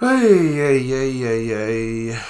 Hey, hey, hey, hey, hey.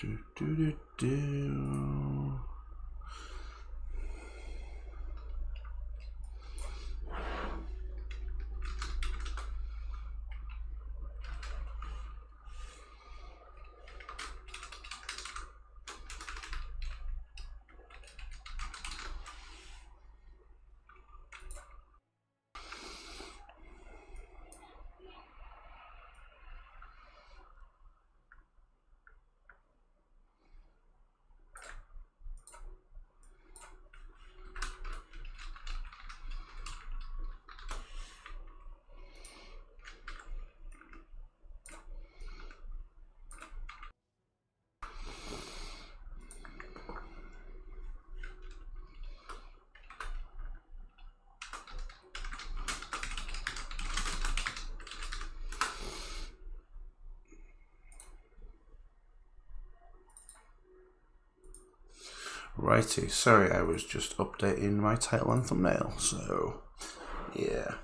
Do, do, do, do. Righty, sorry, I was just updating my title and thumbnail, so yeah.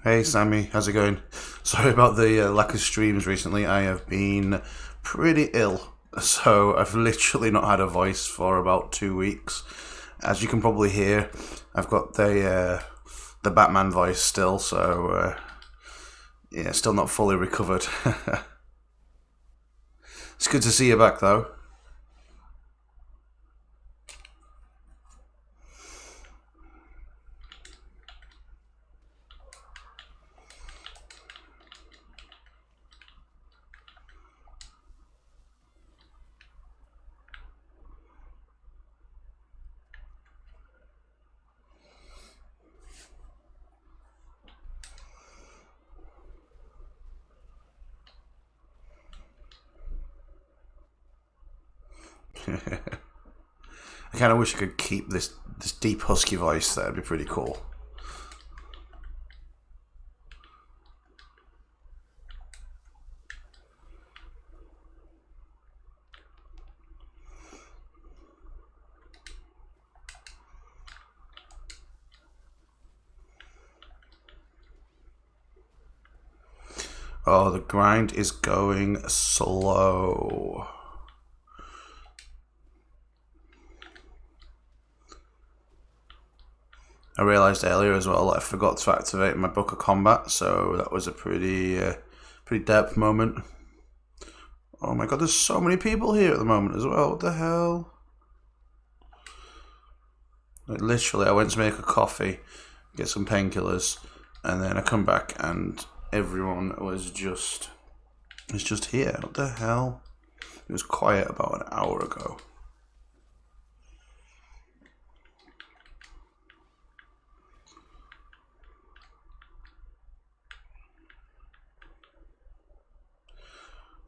Hey Sammy, how's it going? Sorry about the lack of streams recently. I have been pretty ill, so I've literally not had a voice for about 2 weeks. As you can probably hear, I've got the Batman voice still, so yeah, still not fully recovered. It's good to see you back though. I kind of wish I could keep this deep husky voice. That'd be pretty cool. Oh, the grind is going slow. I realised earlier as well that I forgot to activate my Book of Combat, so that was a pretty depth moment. Oh my god, there's so many people here at the moment as well. What the hell? Like, literally, I went to make a coffee, get some painkillers, and then I come back and everyone was just here. What the hell? It was quiet about an hour ago.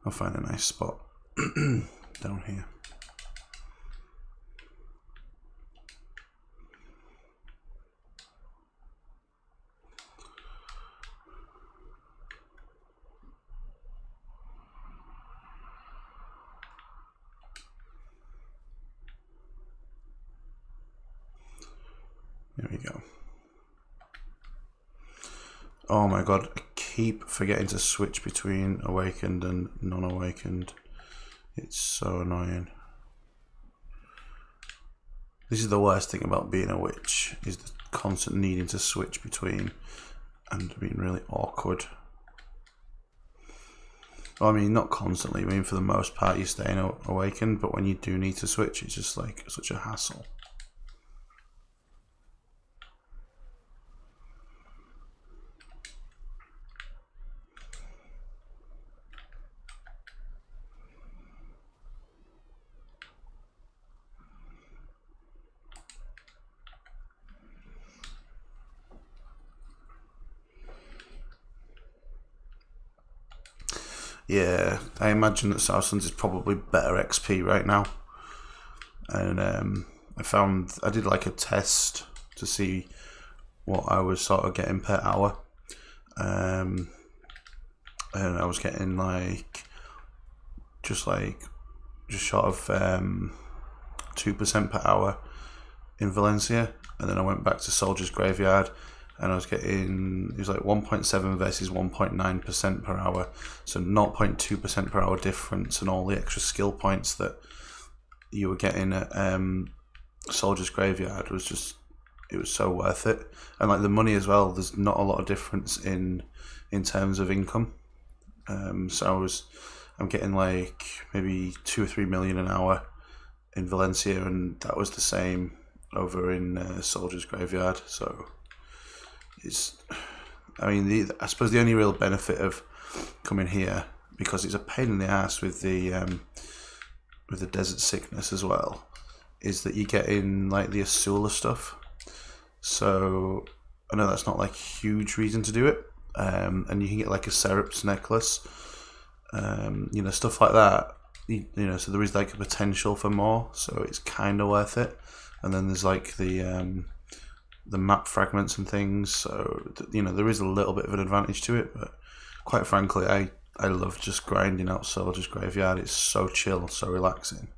I'll find a nice spot down here. There we go. Oh my god, I keep forgetting to switch between awakened and non-awakened. It's so annoying. This is the worst thing about being a witch, is the constant needing to switch between and being really awkward. Well, I mean, not constantly, I mean for the most part you're staying awakened, but when you do need to switch, it's just like such a hassle. Yeah, I imagine that Southlands is probably better XP right now. And I did like a test to see what I was sort of getting per hour. And I was getting just short of 2% per hour in Valencia. And then I went back to Soldier's Graveyard, and I was getting, it was like 1.7 versus 1.9% per hour, so 0.2% per hour difference, and all the extra skill points that you were getting at Soldier's Graveyard was just, it was so worth it. And like the money as well, there's not a lot of difference in terms of income. So I'm getting like maybe 2 or 3 million an hour in Valencia, and that was the same over in Soldier's Graveyard. So it's, I mean, I suppose the only real benefit of coming here, because it's a pain in the ass with the desert sickness as well, is that you get in like the Asula stuff. So I know that's not like a huge reason to do it, and you can get like a Serap's necklace, stuff like that. So there is like a potential for more, so it's kind of worth it. And then there's like the map fragments and things, so there is a little bit of an advantage to it. But quite frankly, I love just grinding out Soldier's Graveyard. It's so chill, so relaxing.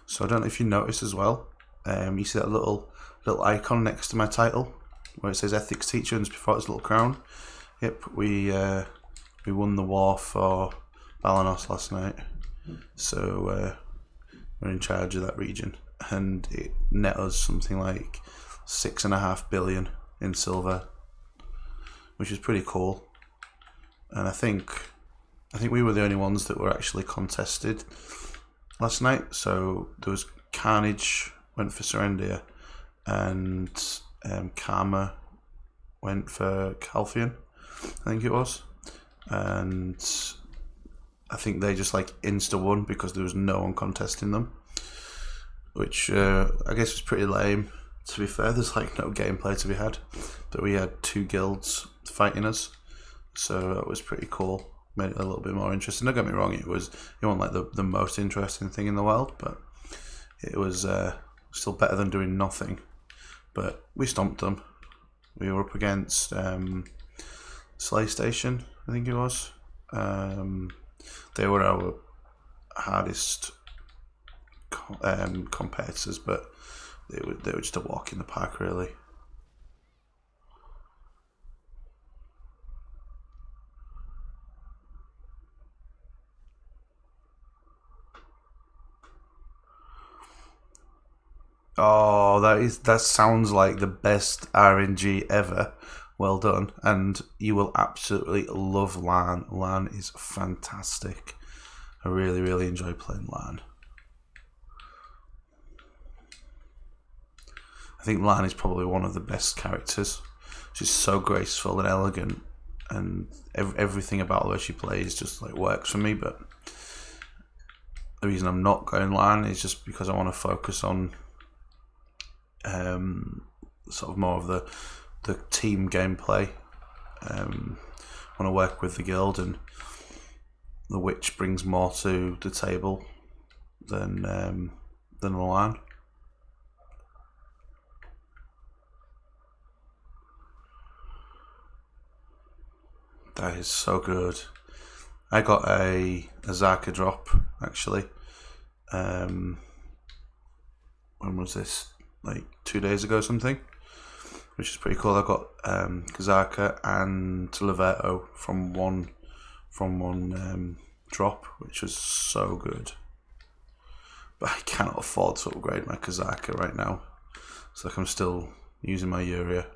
So I don't know if you noticed as well, you see that little icon next to my title where it says ethics teacher and just before its little crown. Yep, we won the war for Balanos last night, so we're in charge of that region, and it net us something like 6.5 billion in silver, which is pretty cool. And I think we were the only ones that were actually contested last night. So there was Carnage went for Serendia, and Karma went for Calphion, I think it was, and I think they just like insta won because there was no one contesting them, which I guess was pretty lame. To be fair, there's like no gameplay to be had, but we had 2 guilds fighting us, so that was pretty cool. Made it a little bit more interesting. Don't get me wrong, it wasn't like the most interesting thing in the world, but it was still better than doing nothing. But we stomped them. We were up against Slay Station, I think it was. They were our hardest competitors, but they were just a walk in the park, really. Oh, that sounds like the best RNG ever. Well done, and you will absolutely love LAN. LAN is fantastic. I really, really enjoy playing LAN. I think LAN is probably one of the best characters. She's so graceful and elegant, and everything about the way she plays just like works for me. But the reason I'm not going LAN is just because I want to focus on sort of more of the team gameplay. I want to work with the guild, and the witch brings more to the table than the LAN. That is so good. I got a Zaka drop actually. When was this? Like 2 days ago, something, which is pretty cool. I got Zaka and Levetto from one drop, which was so good. But I cannot afford to upgrade my Kazaka right now. It's like I'm still using my Uria.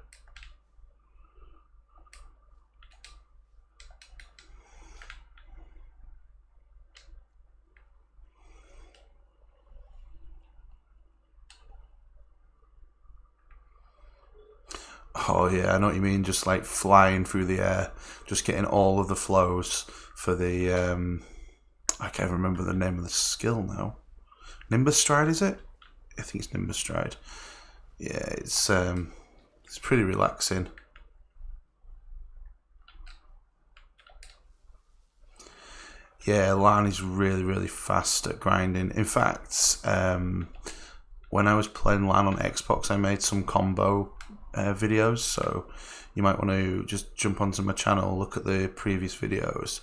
Oh yeah, I know what you mean. Just like flying through the air, just getting all of the flows for the. I can't remember the name of the skill now. Nimbus Stride, is it? I think it's Nimbus Stride. Yeah, it's pretty relaxing. Yeah, LAN is really, really fast at grinding. In fact, when I was playing LAN on Xbox, I made some combo videos, so you might want to just jump onto my channel, look at the previous videos,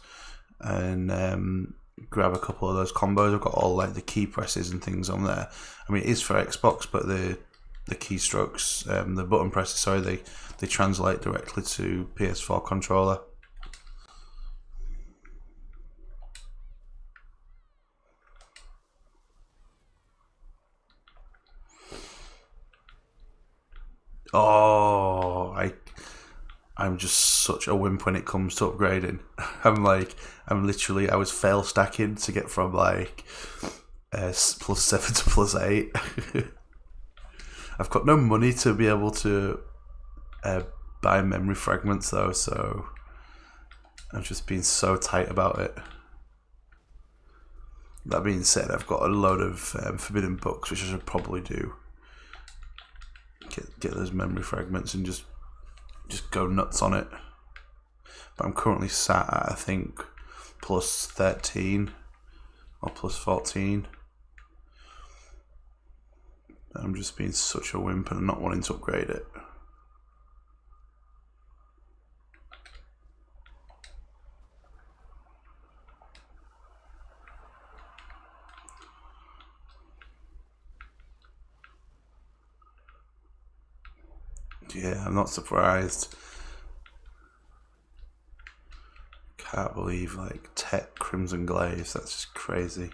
and grab a couple of those combos. I've got all like the key presses and things on there. I mean, it is for Xbox, but the keystrokes, the button presses, sorry, they translate directly to PS4 controller. Oh, I'm just such a wimp when it comes to upgrading. I was fail stacking to get from like +7 to +8. I've got no money to be able to buy memory fragments though, so I've just been so tight about it. That being said, I've got a load of forbidden books, which I should probably do. Get those memory fragments and just go nuts on it. But I'm currently sat at, I think, +13 or +14. I'm just being such a wimp and not wanting to upgrade it. Yeah, I'm not surprised. Can't believe like Tech Crimson Glaze, that's just crazy.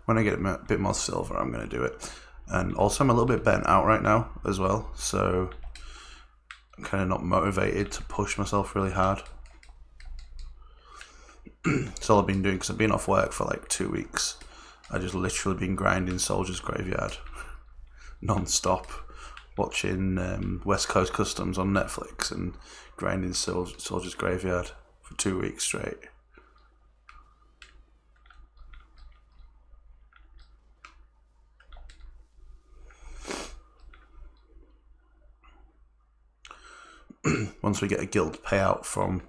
When I get a bit more silver, I'm going to do it. And also I'm a little bit bent out right now as well, so I'm kind of not motivated to push myself really hard. That's all I've been doing because I've been off work for like 2 weeks. I just literally been grinding Soldier's Graveyard non-stop, watching West Coast Customs on Netflix and grinding Soldier's Graveyard for 2 weeks straight. Once we get a guild payout from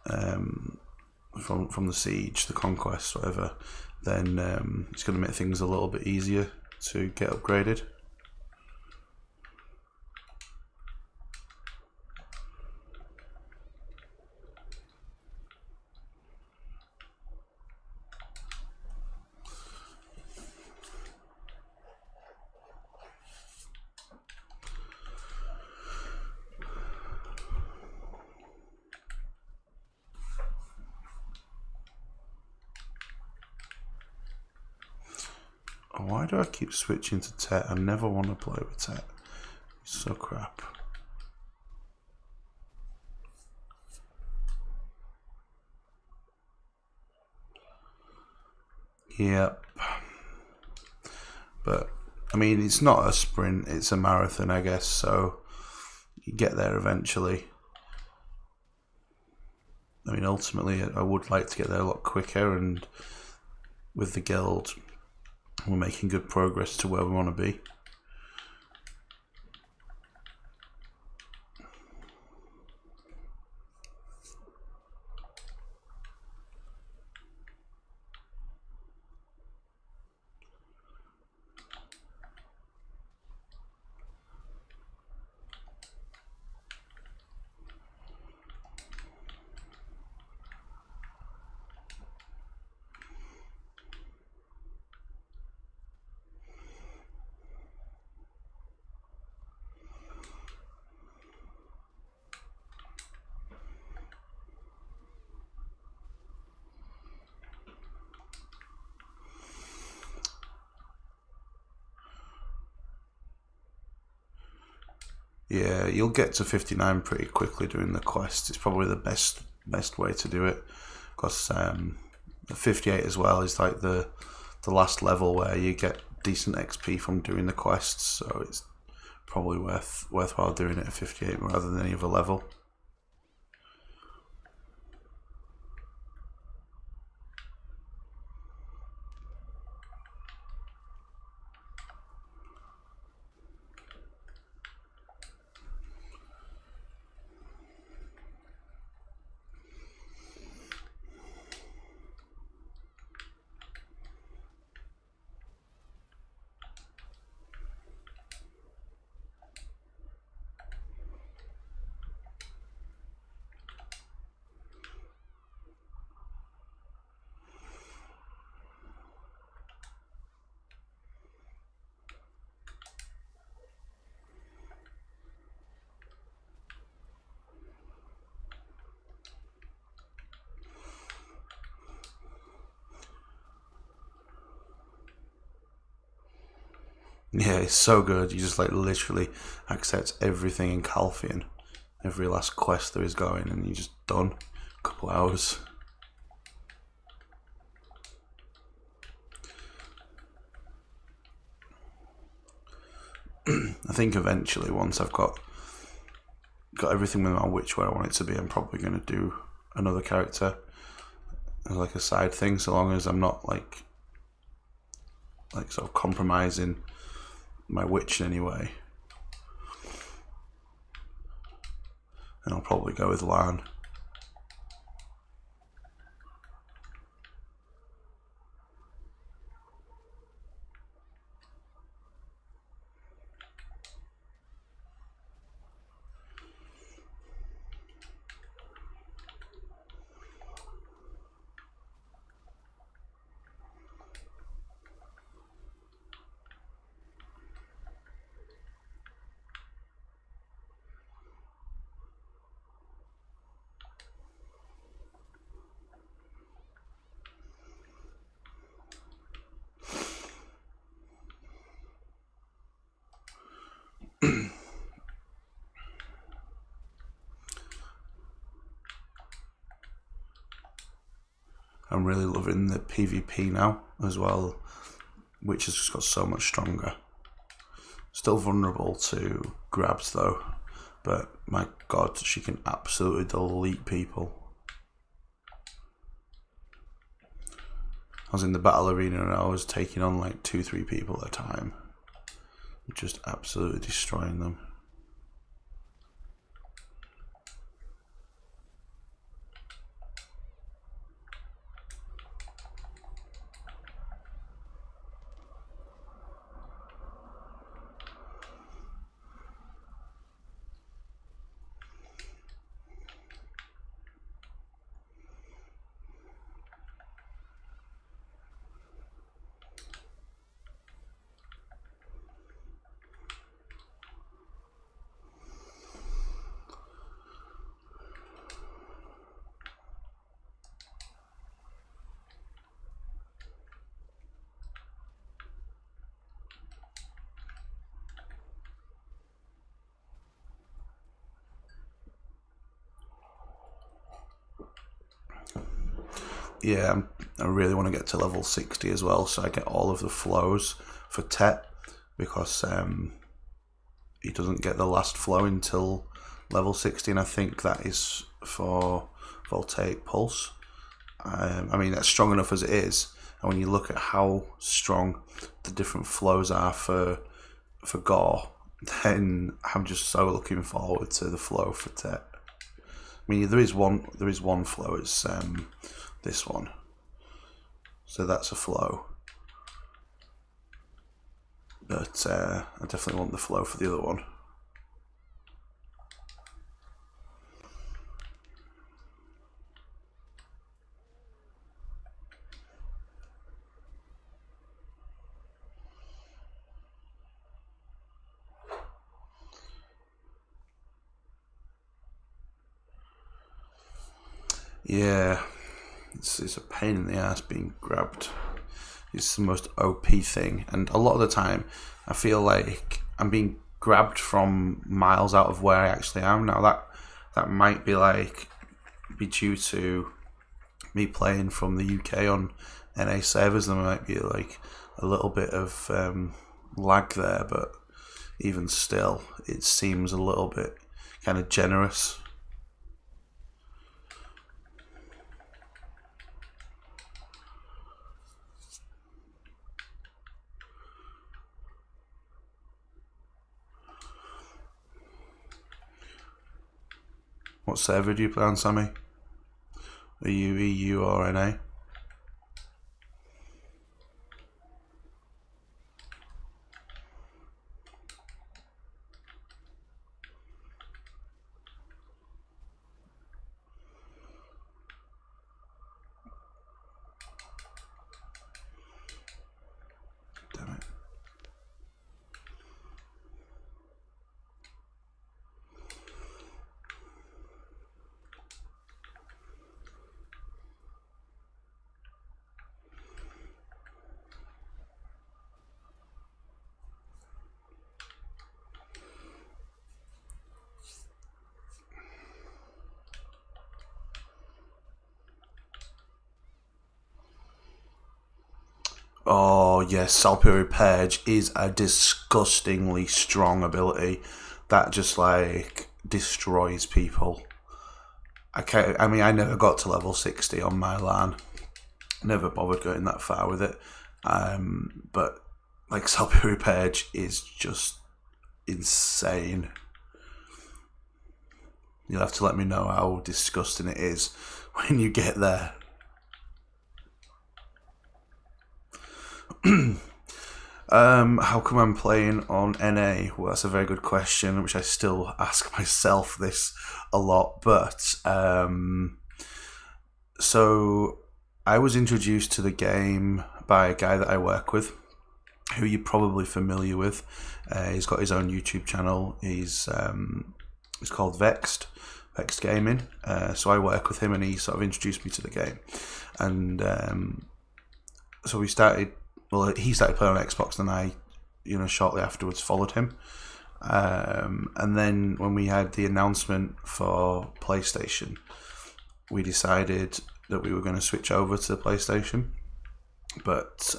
the siege, the conquest, whatever, then it's going to make things a little bit easier to get upgraded. Why do I keep switching to Tet? I never want to play with Tet. It's so crap. Yep. But, I mean, it's not a sprint, it's a marathon, I guess, so you get there eventually. I mean, ultimately, I would like to get there a lot quicker, and with the guild, we're making good progress to where we want to be. Yeah, you'll get to 59 pretty quickly doing the quest. It's probably the best way to do it, because 58 as well is like the last level where you get decent XP from doing the quests. So it's probably worthwhile doing it at 58 rather than any other level. Yeah, it's so good. You just like literally accept everything in Calphian, every last quest there is going, and you're just done. A couple hours. I think eventually, once I've got everything with my witch where I want it to be, I'm probably going to do another character as like a side thing, so long as I'm not like sort of compromising my witch in any way. And I'll probably go with Lan. I'm really loving the PvP now as well, which has just got so much stronger. Still vulnerable to grabs though, but my god, she can absolutely delete people. I was in the battle arena and I was taking on like 2-3 people at a time, just absolutely destroying them. Yeah, I really want to get to level 60 as well, so I get all of the flows for Tet, because he doesn't get the last flow until level 60, and I think that is for Voltaic Pulse. I mean, that's strong enough as it is, and when you look at how strong the different flows are for Gore, then I'm just so looking forward to the flow for Tet. I mean, there is one flow. It's this one, so that's a flow. But I definitely want the flow for the other one. Yeah, it's a pain in the ass being grabbed. It's the most OP thing, and a lot of the time I feel like I'm being grabbed from miles out of where I actually am. Now that might be due to me playing from the UK on NA servers. There might be like a little bit of lag there, but even still, it seems a little bit kind of generous. What server do you play on, Sammy? Are you EU or NA? Damn it. Oh yes, Salpuri Purge is a disgustingly strong ability that just like destroys people. I mean, I never got to level 60 on my LAN. Never bothered going that far with it. But like Salpuri Purge is just insane. You'll have to let me know how disgusting it is when you get there. How come I'm playing on NA? Well, that's a very good question, which I still ask myself this a lot. But so I was introduced to the game by a guy that I work with, who you're probably familiar with. He's got his own YouTube channel. He's called Vexed Gaming. So I work with him, and he sort of introduced me to the game, and so we started. Well, he started playing on Xbox, and I, shortly afterwards followed him. And then when we had the announcement for PlayStation, we decided that we were going to switch over to PlayStation. But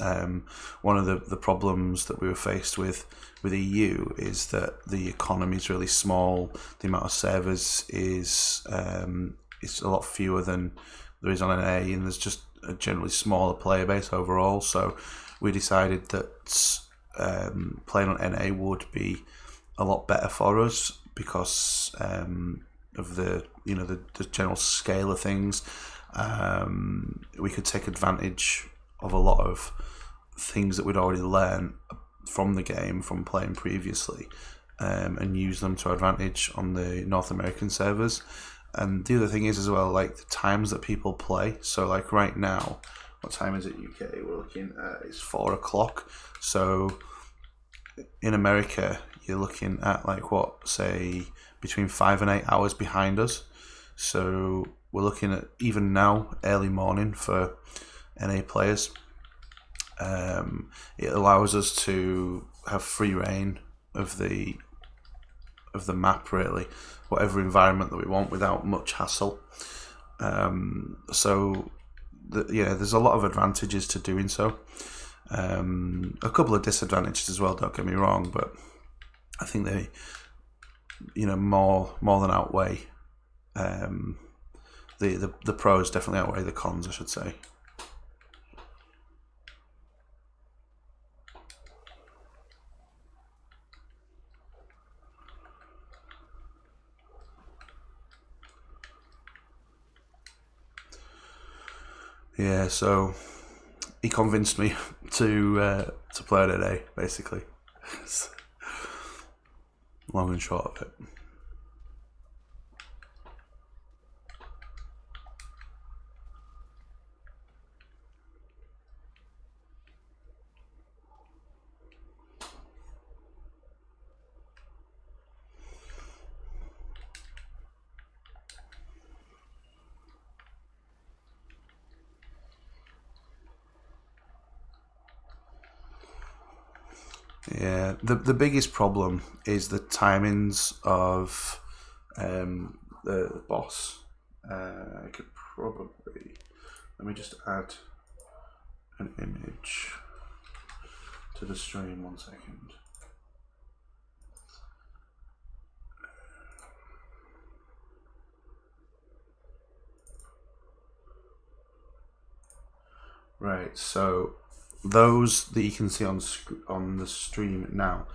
one of the problems that we were faced with EU is that the economy is really small. The amount of servers is a lot fewer than there is on NA, and there's just a generally smaller player base overall. So we decided that playing on NA would be a lot better for us because of the the general scale of things. We could take advantage of a lot of things that we'd already learned from the game from playing previously, and use them to our advantage on the North American servers. And the other thing is as well, like the times that people play. So like right now, what time is it UK? We're looking at, it's 4 o'clock. So in America, you're looking at like what, say between 5 and 8 hours behind us. So we're looking at, even now, early morning for NA players. It allows us to have free reign of the map, really, whatever environment that we want without much hassle. So there's a lot of advantages to doing so. A couple of disadvantages as well, don't get me wrong, but I think they more than outweigh the pros. Definitely outweigh the cons, I should say. Yeah, so he convinced me to play today, basically. Long and short of it. Yeah, the biggest problem is the timings of the boss. I could probably, let me just add an image to the stream, 1 second. Right, so those that you can see on the stream now,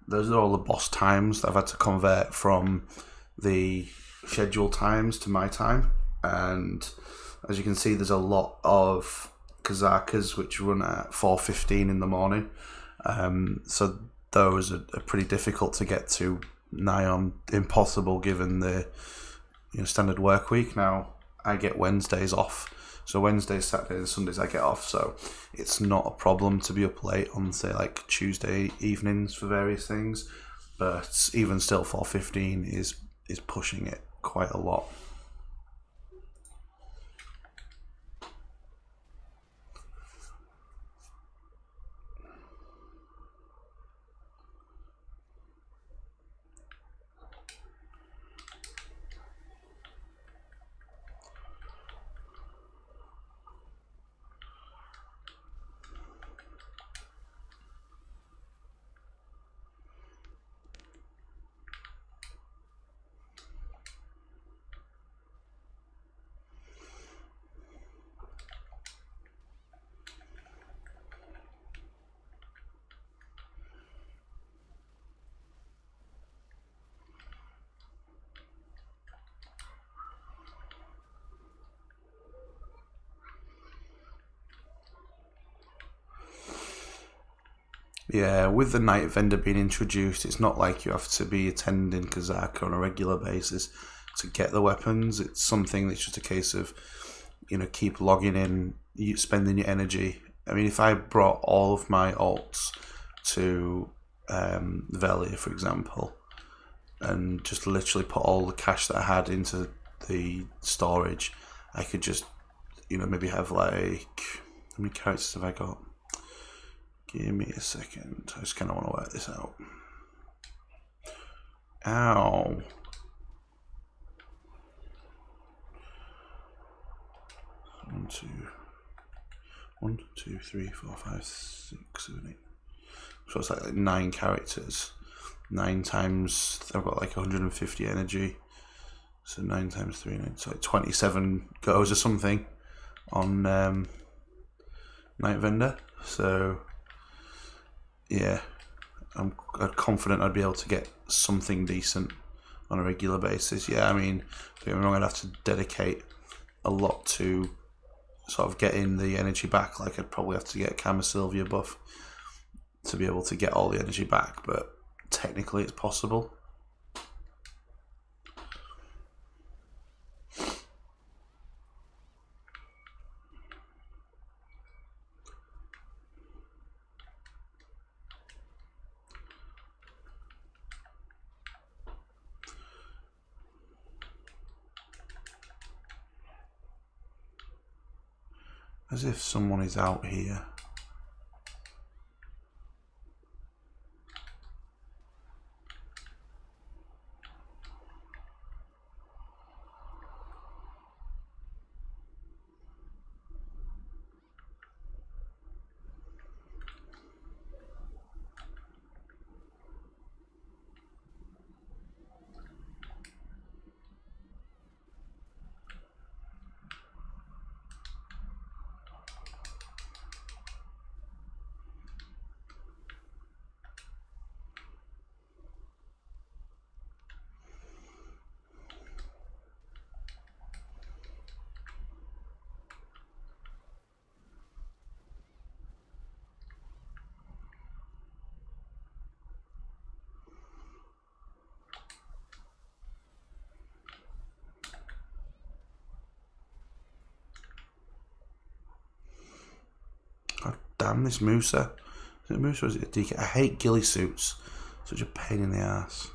those are all the boss times that I've had to convert from the scheduled times to my time. And as you can see, there's a lot of Kazakas which run at 4:15 in the morning. So those are pretty difficult to get to, nigh on impossible given the standard work week. Now I get Wednesdays off. So Wednesdays, Saturdays, and Sundays I get off, so it's not a problem to be up late on, say, like Tuesday evenings for various things. But even still, 4:15 is pushing it quite a lot. Yeah, with the night vendor being introduced, it's not like you have to be attending Kazaka on a regular basis to get the weapons. It's something that's just a case of, keep logging in, spending your energy. I mean, if I brought all of my alts to Velia, for example, and just literally put all the cash that I had into the storage, I could just, maybe have like, how many characters have I got? Give me a second. I just kind of want to work this out. Ow. 1, 2, 3, 4, 5, 6, 7, 8. So it's like 9 characters. 9 times, I've got like 150 energy. So 9 times 3, 9, so like 27 goes or something on Night Vendor. So yeah, I'm confident I'd be able to get something decent on a regular basis. Yeah, I mean, don't get me wrong, I'd have to dedicate a lot to sort of getting the energy back. Like I'd probably have to get a Kama Sylvia buff to be able to get all the energy back, but technically it's possible. As if someone is out here. God damn this Musa. Is it a Musa or is it a DK? I hate ghillie suits. Such a pain in the ass.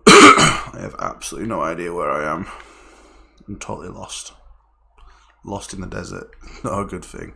I have absolutely no idea where I am. I'm totally lost. Lost in the desert. Not a good thing.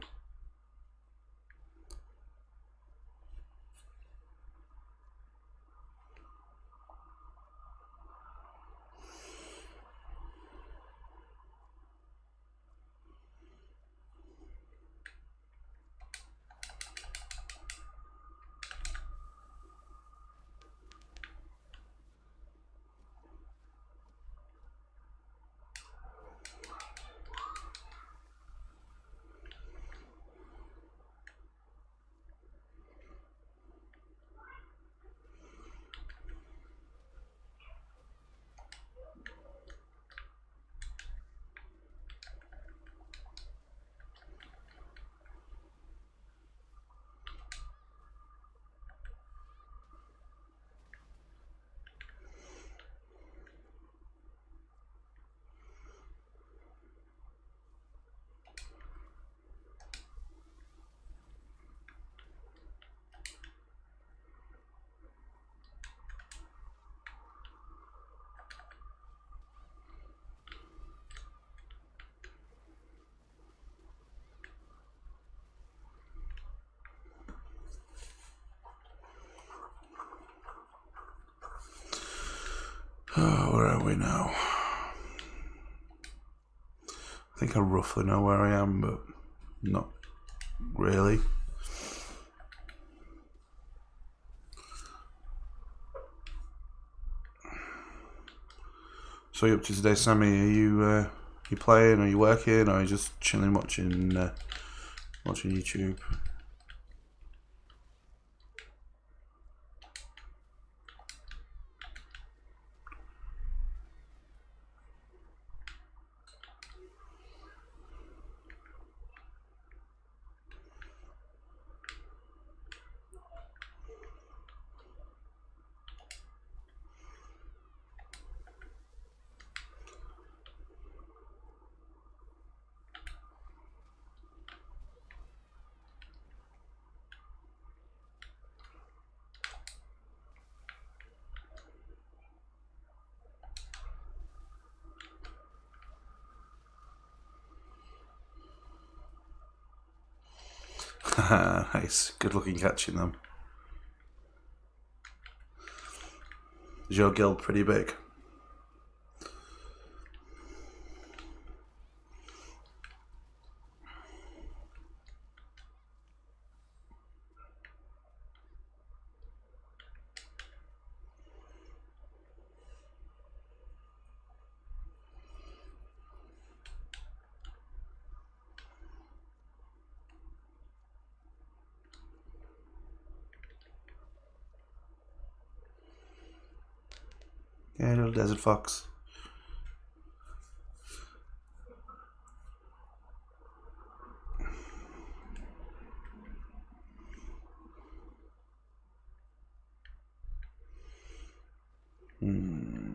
Oh, where are we now? I think I roughly know where I am, but not really. So you up to today, Sammy? Are you playing? Are you working? Or are you just chilling, watching YouTube? Nice. Good looking catching them. Is your guild pretty big? Yeah, little desert fox. Hmm.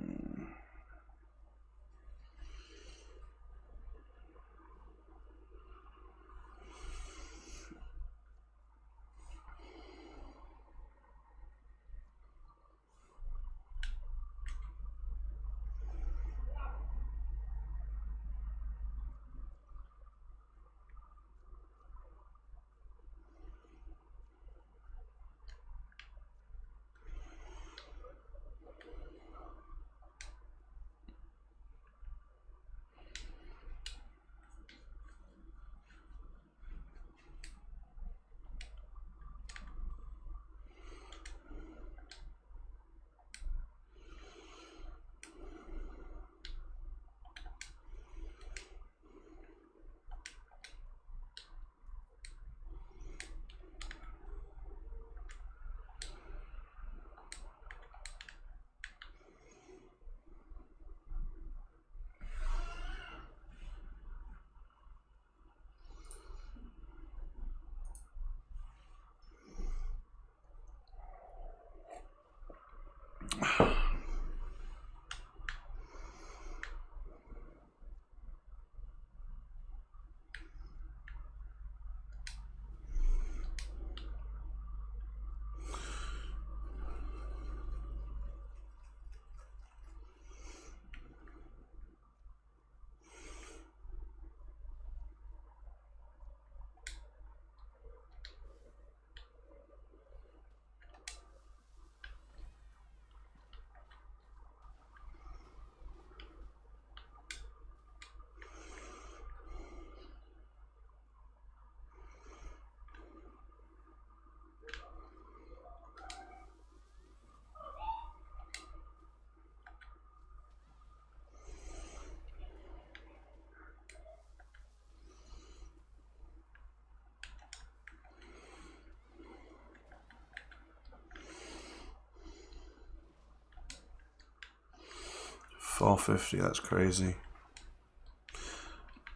450, that's crazy.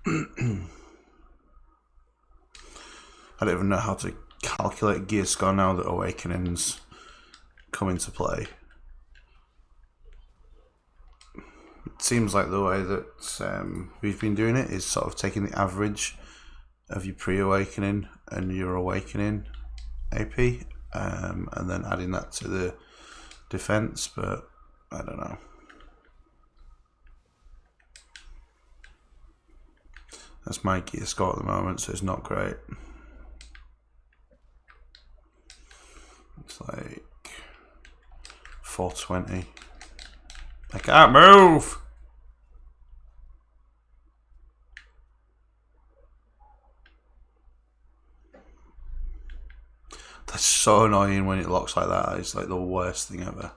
I don't even know how to calculate gear score now that Awakening's come into play. It seems like the way that we've been doing it is sort of taking the average of your pre-awakening and your awakening AP, and then adding that to the defense, but I don't know. That's my gear score at the moment, so it's not great. It's like 420. I can't move! That's so annoying when it locks like that. It's like the worst thing ever.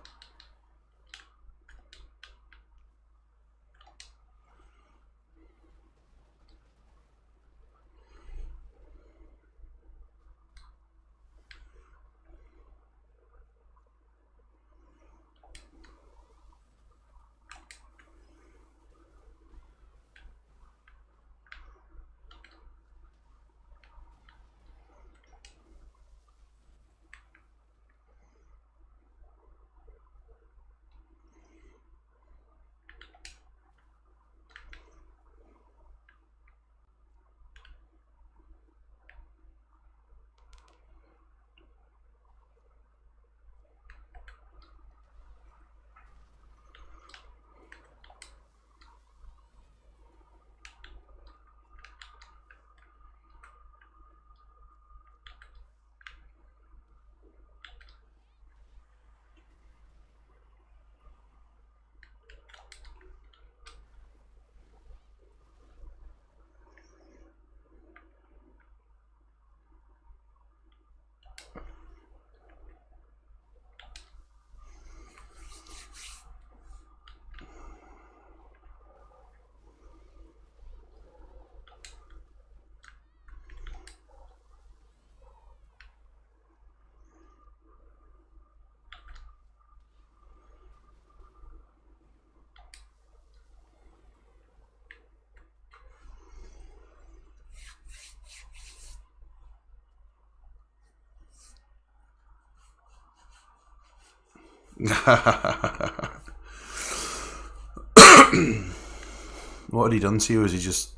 What had he done to you? Was he just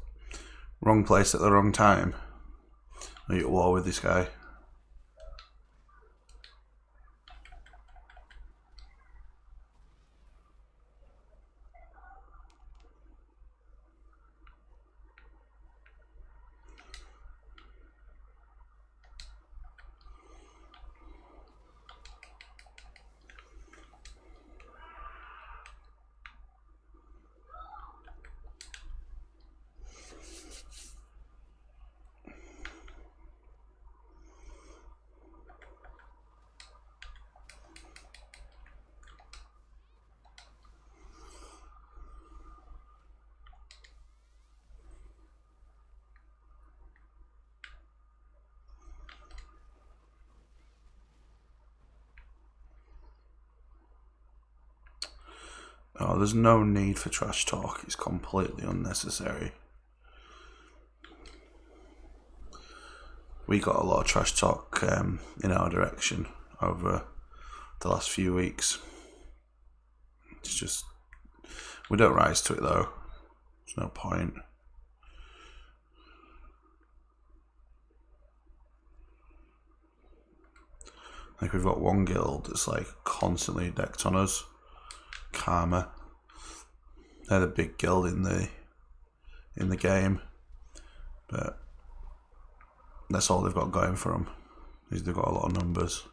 wrong place at the wrong time? Are you at war with this guy? Oh, there's no need for trash talk. It's completely unnecessary. We got a lot of trash talk in our direction over the last few weeks. It's just, we don't rise to it though. There's no point. Like, we've got one guild that's like constantly decked on us. Karma. They're the big guild in the game, but that's all they've got going for them. Is they've got a lot of numbers.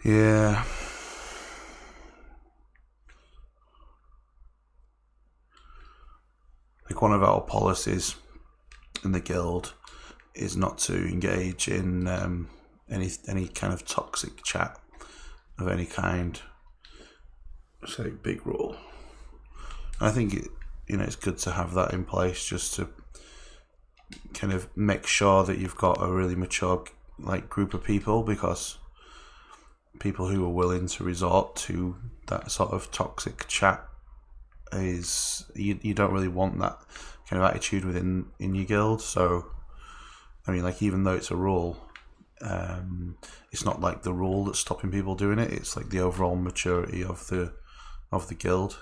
Yeah. Like, one of our policies in the guild is not to engage in any kind of toxic chat of any kind. It's a big rule. I think it's good to have that in place, just to kind of make sure that you've got a really mature group of people, because people who are willing to resort to that sort of toxic chat is you don't really want that kind of attitude in your guild. So I mean, like, even though it's a rule, it's not like the rule that's stopping people doing it. It's like the overall maturity of the guild.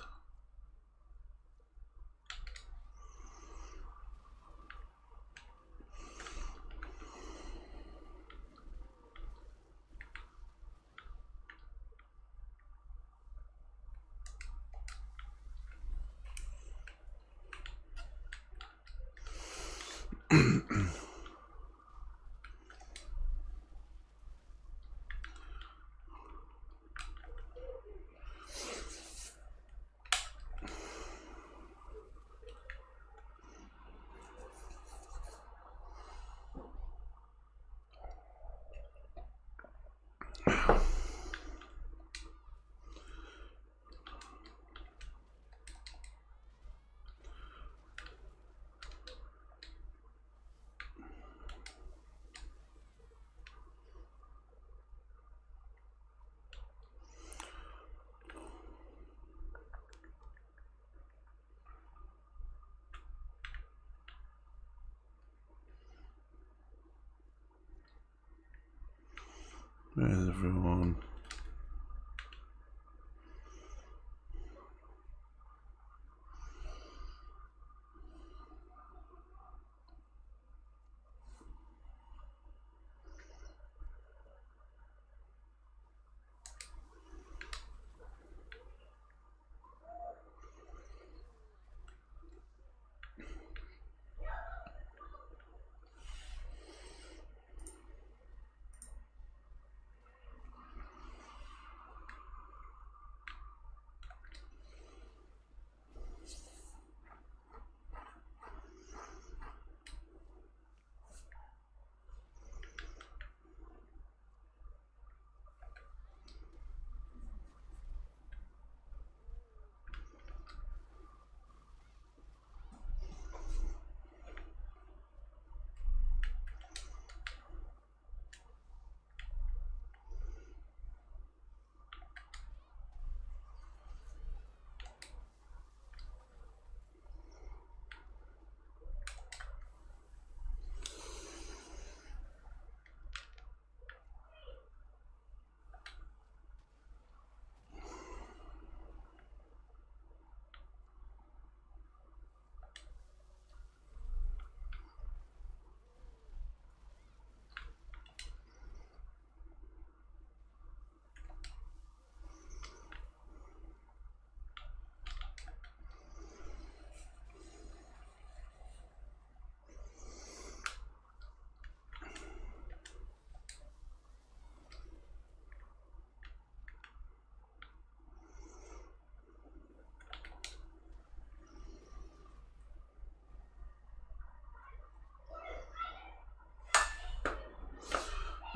Where's everyone?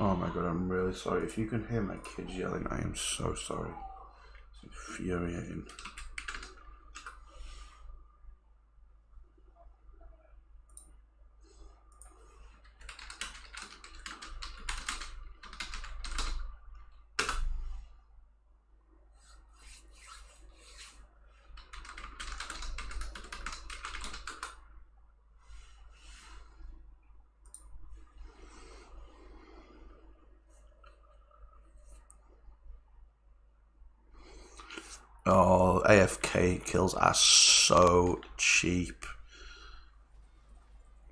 Oh my god, I'm really sorry. If you can hear my kids yelling, I am so sorry. It's infuriating. Oh, AFK kills are so cheap.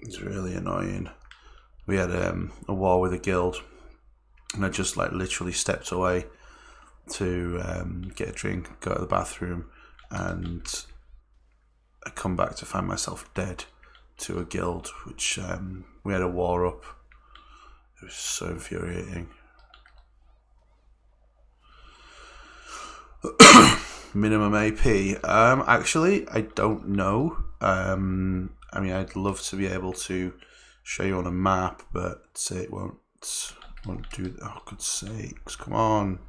It's really annoying. We had a war with a guild, and I just like literally stepped away to get a drink, go to the bathroom, and I come back to find myself dead to a guild, which we had a war up. It was so infuriating. Minimum AP. Actually, I don't know. I mean, I'd love to be able to show you on a map, but it won't do that. Oh, good sakes! Come on,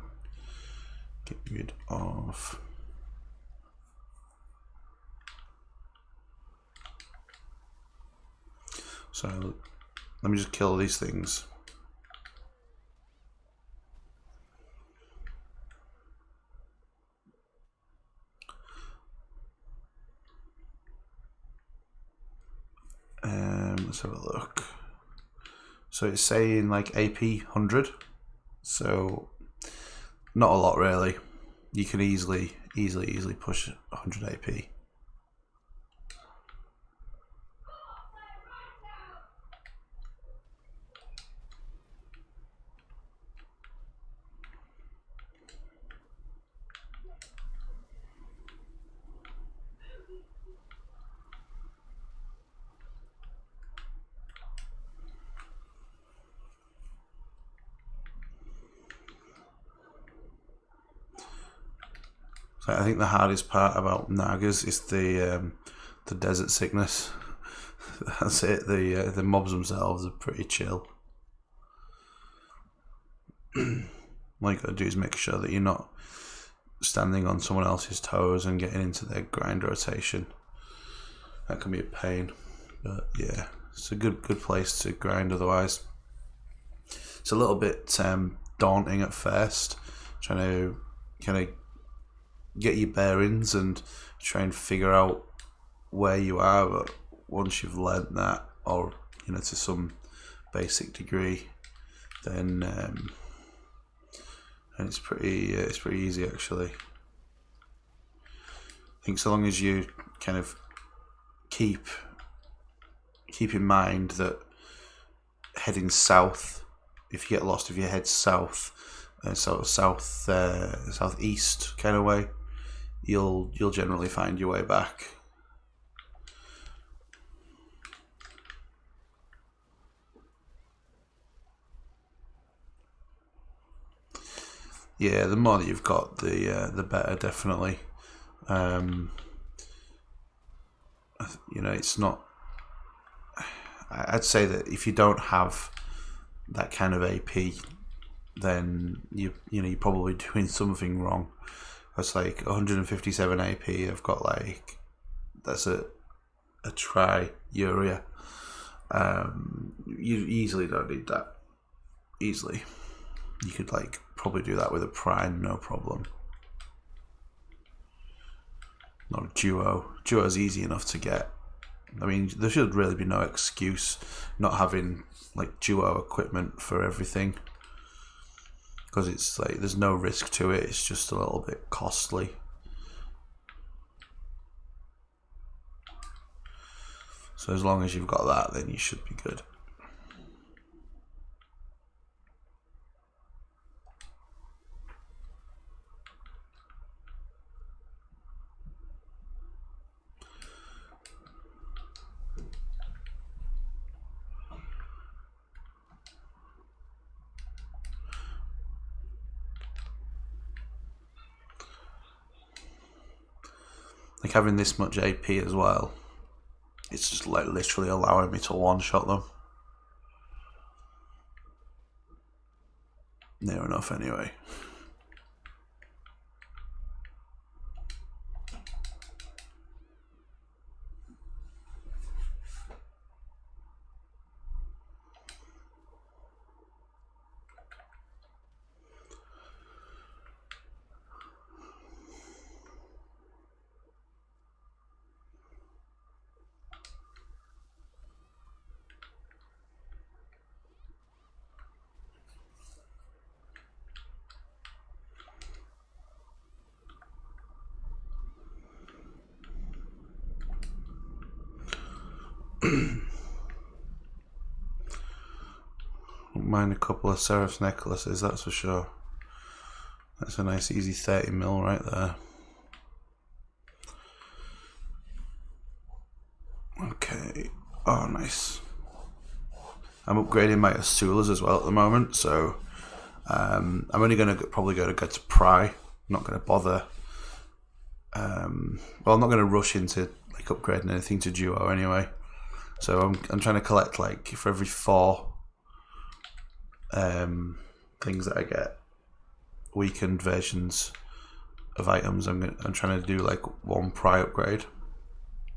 get rid of. So let me just kill these things. Let's have a look. So it's saying like AP 100. So not a lot really. You can easily push 100 AP. So I think the hardest part about Nagas is the desert sickness. That's it. The mobs themselves are pretty chill. All you gotta do is make sure that you're not standing on someone else's toes and getting into their grind rotation. That can be a pain, but yeah, it's a good place to grind. Otherwise, it's a little bit daunting at first, trying to kind of get your bearings and try and figure out where you are. But once you've learnt that, or to some basic degree, then it's pretty easy actually. I think so long as you kind of keep in mind that heading south, if you get lost, if you head south, sort of southeast kind of way, you'll generally find your way back. Yeah, the more that you've got, the better, definitely. It's not. I'd say that if you don't have that kind of AP, then you're probably doing something wrong. That's like 157 AP. I've got like, that's a try Uria. You easily don't need that. Easily, you could like probably do that with a prime, no problem. Not a duo. Duo's easy enough to get. I mean, there should really be no excuse not having like duo equipment for everything, because it's like there's no risk to it. It's just a little bit costly. So as long as you've got that, then you should be good. Like having this much AP as well, it's just like literally allowing me to one-shot them. near enough anyway. Don't mind a couple of Seraph's necklaces, that's for sure. That's a nice easy 30 mil right there. Okay. Oh, nice. I'm upgrading my Asulas as well at the moment, so I'm only going to probably go to Pry. I'm not going to bother. Well, I'm not going to rush into like upgrading anything to Duo anyway. So I'm trying to collect like for every 4 things that I get, weakened versions of items. I'm trying to do like 1 Pry upgrade,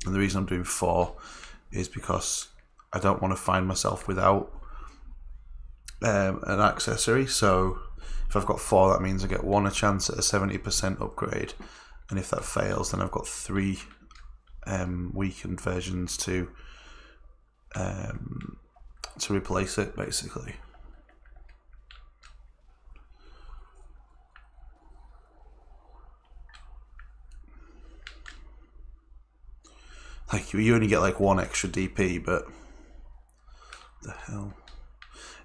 and the reason I'm doing 4 is because I don't want to find myself without an accessory. So if I've got 4, that means I get 1 a chance at a 70% upgrade, and if that fails, then I've got 3 weakened versions to replace it, basically. Like you only get like 1 extra DP, but the hell,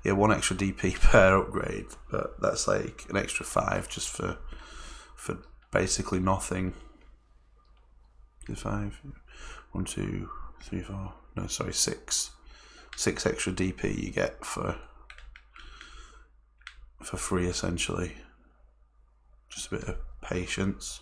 yeah, 1 extra DP per upgrade, but that's like an extra 5 just for basically nothing. 5, 1, 2, 3, 4. No, sorry, 6 extra DP you get for free, essentially. Just a bit of patience.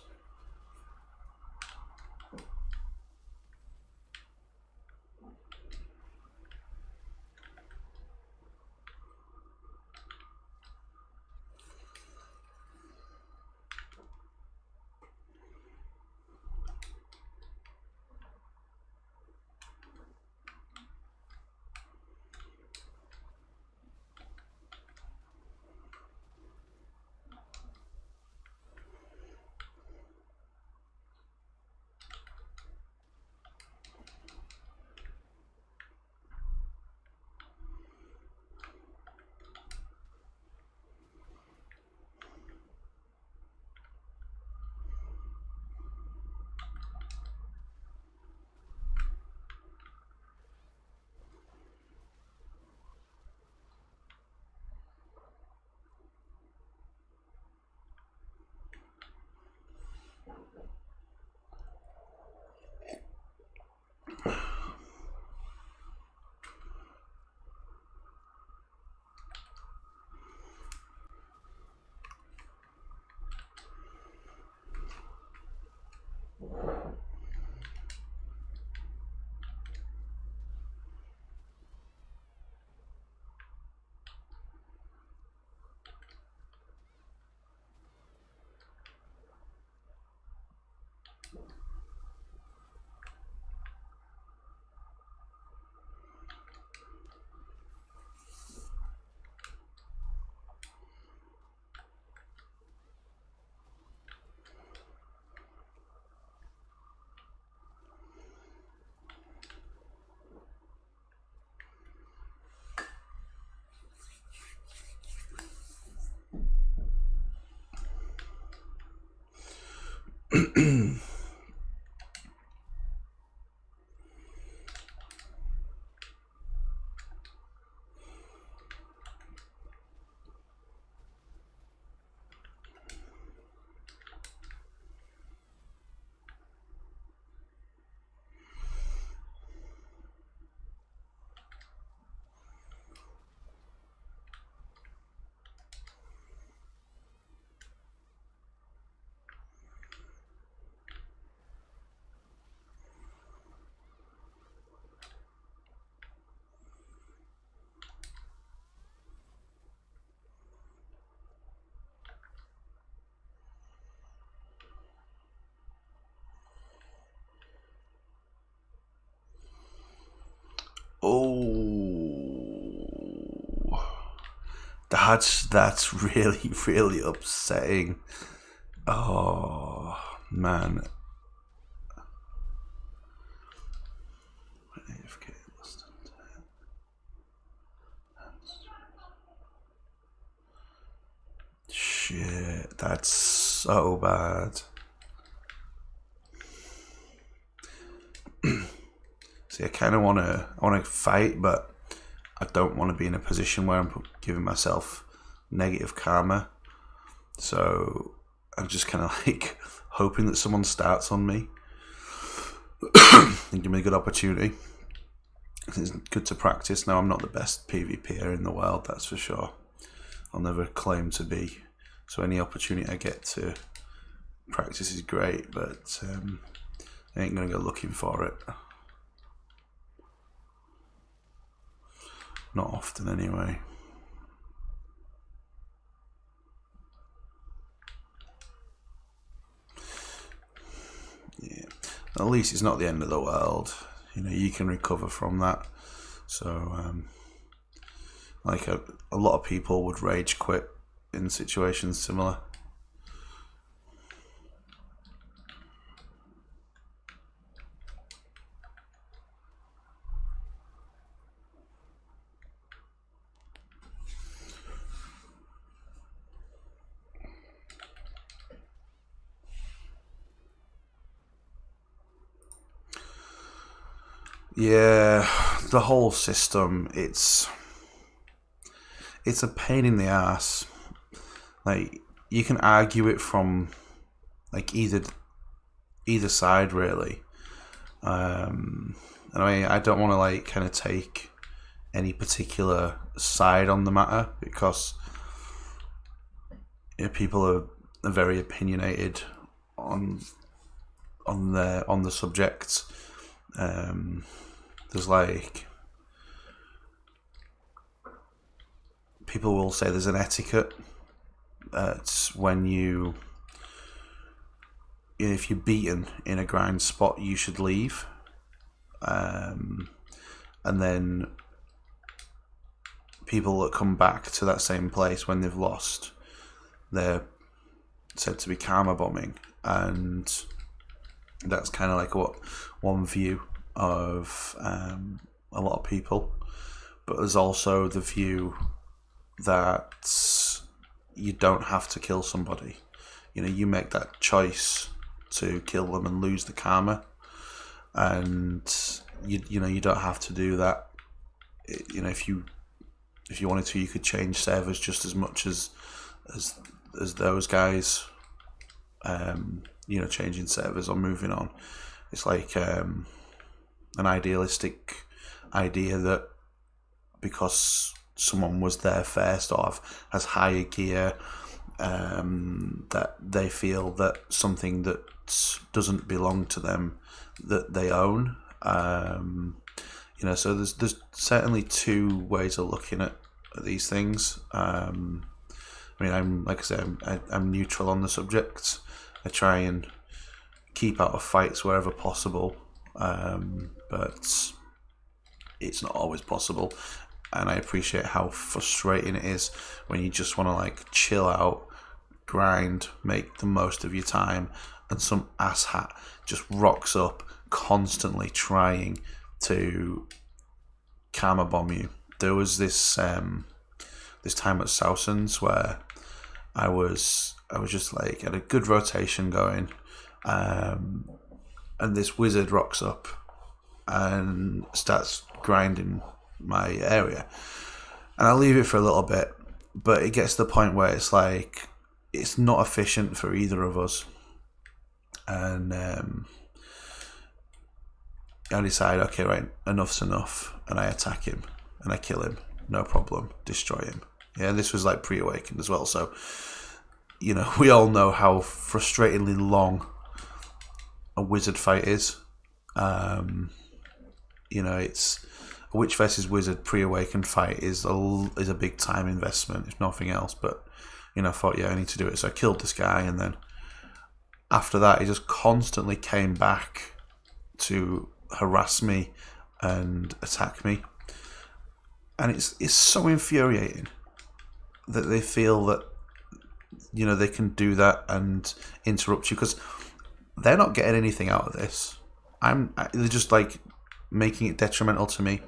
That's really, really upsetting. Oh man. Shit, that's so bad. See, I want to fight, but I don't want to be in a position where I'm giving myself negative karma. So I'm just kind of like hoping that someone starts on me and give me a good opportunity. It's good to practice. Now, I'm not the best PvPer in the world, that's for sure. I'll never claim to be. So any opportunity I get to practice is great, but I ain't going to go looking for it. Not often, anyway. Yeah. At least it's not the end of the world. You know, you can recover from that. So, like a lot of people would rage quit in situations similar. Yeah, the whole system, it's a pain in the ass. Like, you can argue it from like either side, really. And I don't want to like kind of take any particular side on the matter, because people are very opinionated on the subject. There's like, people will say there's an etiquette. It's when if you're beaten in a grind spot, you should leave. And then people that come back to that same place when they've lost, they're said to be karma bombing, and that's kind of like what one view of a lot of people. But there's also the view that you don't have to kill somebody. You know, you make that choice to kill them and lose the karma, and you know, you don't have to do that. You know, if you wanted to, you could change servers just as much as those guys. You know, changing servers or moving on. It's like an idealistic idea that because someone was there first or has higher gear, that they feel that something that doesn't belong to them that they own. You know, so there's certainly two ways of looking at these things. I mean, I'm neutral on the subject. I try and keep out of fights wherever possible, but it's not always possible. And I appreciate how frustrating it is when you just want to like chill out, grind, make the most of your time, and some asshat just rocks up constantly trying to karma bomb you. There was this time at Southlands where I was just like, had a good rotation going, and this wizard rocks up and starts grinding my area, and I leave it for a little bit, but it gets to the point where it's like, it's not efficient for either of us, and I decide, okay, right, enough's enough, and I attack him and I kill him, no problem, destroy him. Yeah, this was like pre-awakened as well, so you know, we all know how frustratingly long a wizard fight is. You know, it's a witch versus wizard pre-awakened fight is a big time investment, if nothing else. But you know, I thought, yeah, I need to do it, so I killed this guy, and then after that, he just constantly came back to harass me and attack me, and it's so infuriating. that they feel that they can do that and interrupt you, because they're not getting anything out of this. They're just like making it detrimental to me.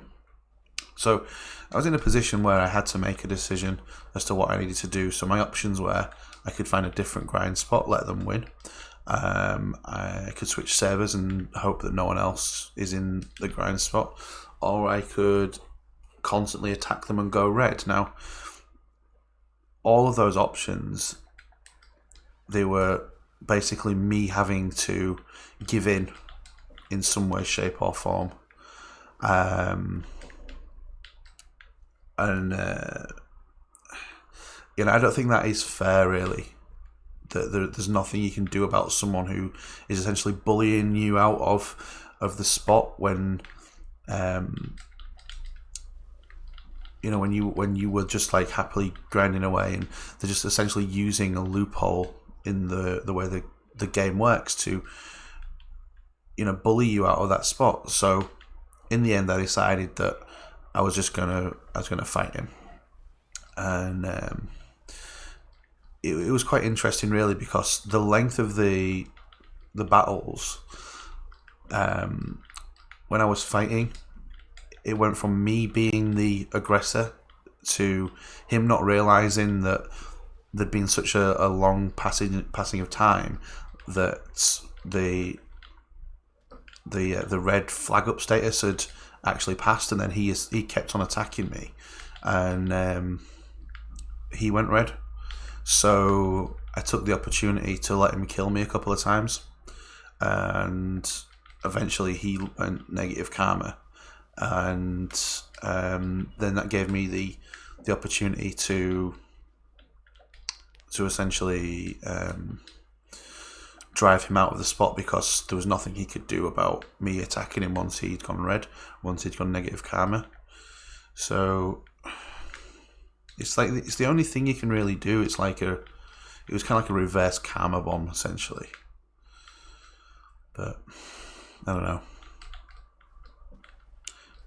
So I was in a position where I had to make a decision as to what I needed to do. So my options were I could find a different grind spot, let them win. I could switch servers and hope that no one else is in the grind spot, or I could constantly attack them and go red. Now, all of those options, they were basically me having to give in some way, shape, or form. And I don't think that is fair, really. That there's nothing you can do about someone who is essentially bullying you out of the spot when when you were just like happily grinding away, and they're just essentially using a loophole in the way the game works to bully you out of that spot. So in the end, I decided that I was gonna fight him, and it was quite interesting, really, because the length of the battles, when I was fighting, it went from me being the aggressor to him not realizing that there'd been such a long passing of time that the red flag up status had actually passed, and then he kept on attacking me, and he went red. So I took the opportunity to let him kill me a couple of times, and eventually he went negative karma, and then that gave me the opportunity to essentially drive him out of the spot, because there was nothing he could do about me attacking him once he'd gone red, once he'd gone negative karma. So it's the only thing you can really do. It was kind of like a reverse karma bomb, essentially. But I don't know.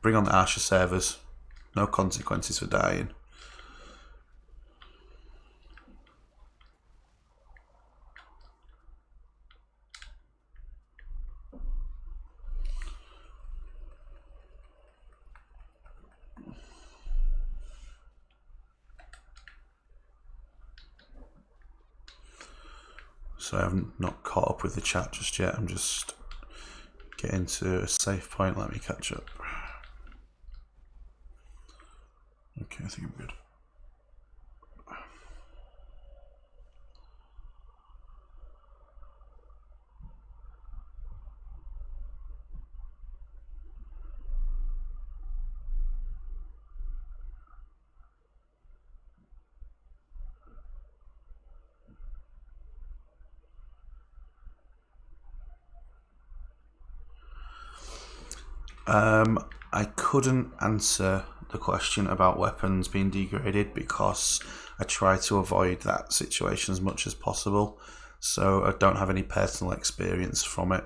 Bring on the Arsha servers. No consequences for dying. So I haven't not caught up with the chat just yet. I'm just getting to a safe point. Let me catch up. Okay, I think I'm good. I couldn't answer the question about weapons being degraded because I try to avoid that situation as much as possible. So I don't have any personal experience from it.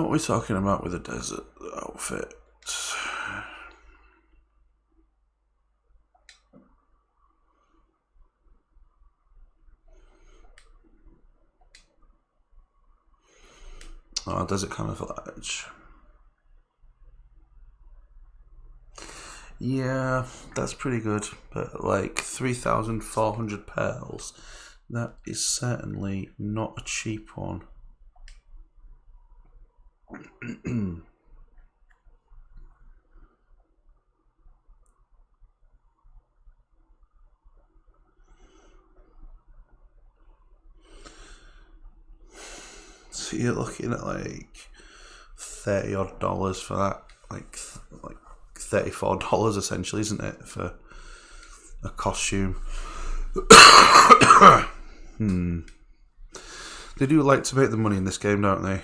What are we talking about with the desert outfit? Oh, desert camouflage. Yeah, that's pretty good, but like 3,400 pearls, that is certainly not a cheap one. you're looking at like $30 odd for that, like $34 essentially, isn't it, for a costume? They do like to make the money in this game, don't they?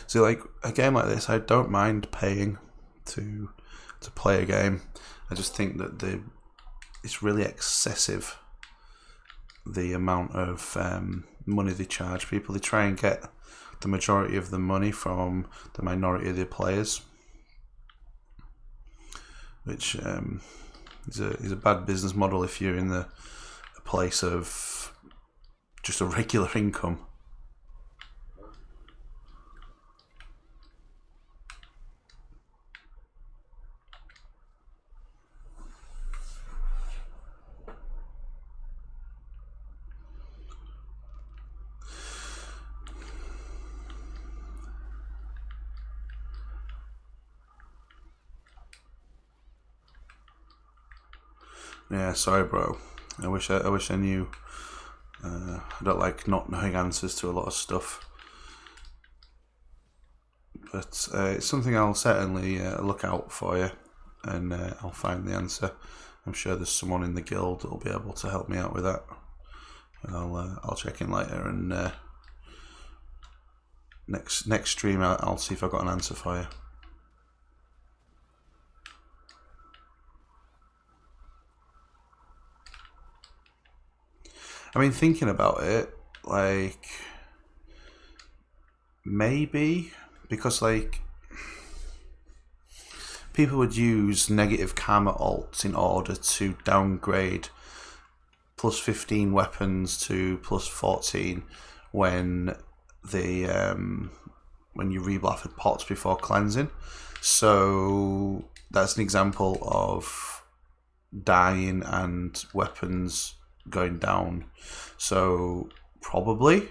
See, like a game like this, I don't mind paying to play a game. I just think that it's really excessive, the amount of money they charge people. They try and get the majority of the money from the minority of the players, which is a bad business model if you're in a place of just a regular income. Yeah, sorry, bro. I wish I knew. I don't like not knowing answers to a lot of stuff, but it's something I'll certainly look out for you, and I'll find the answer. I'm sure there's someone in the guild that'll be able to help me out with that. And I'll check in later, and next stream I'll see if I've got an answer for you. I mean, thinking about it, like, maybe, because, like, people would use negative karma alts in order to downgrade plus 15 weapons to plus 14 when you reblaffed pots before cleansing. So that's an example of dying and weapons going down. So probably,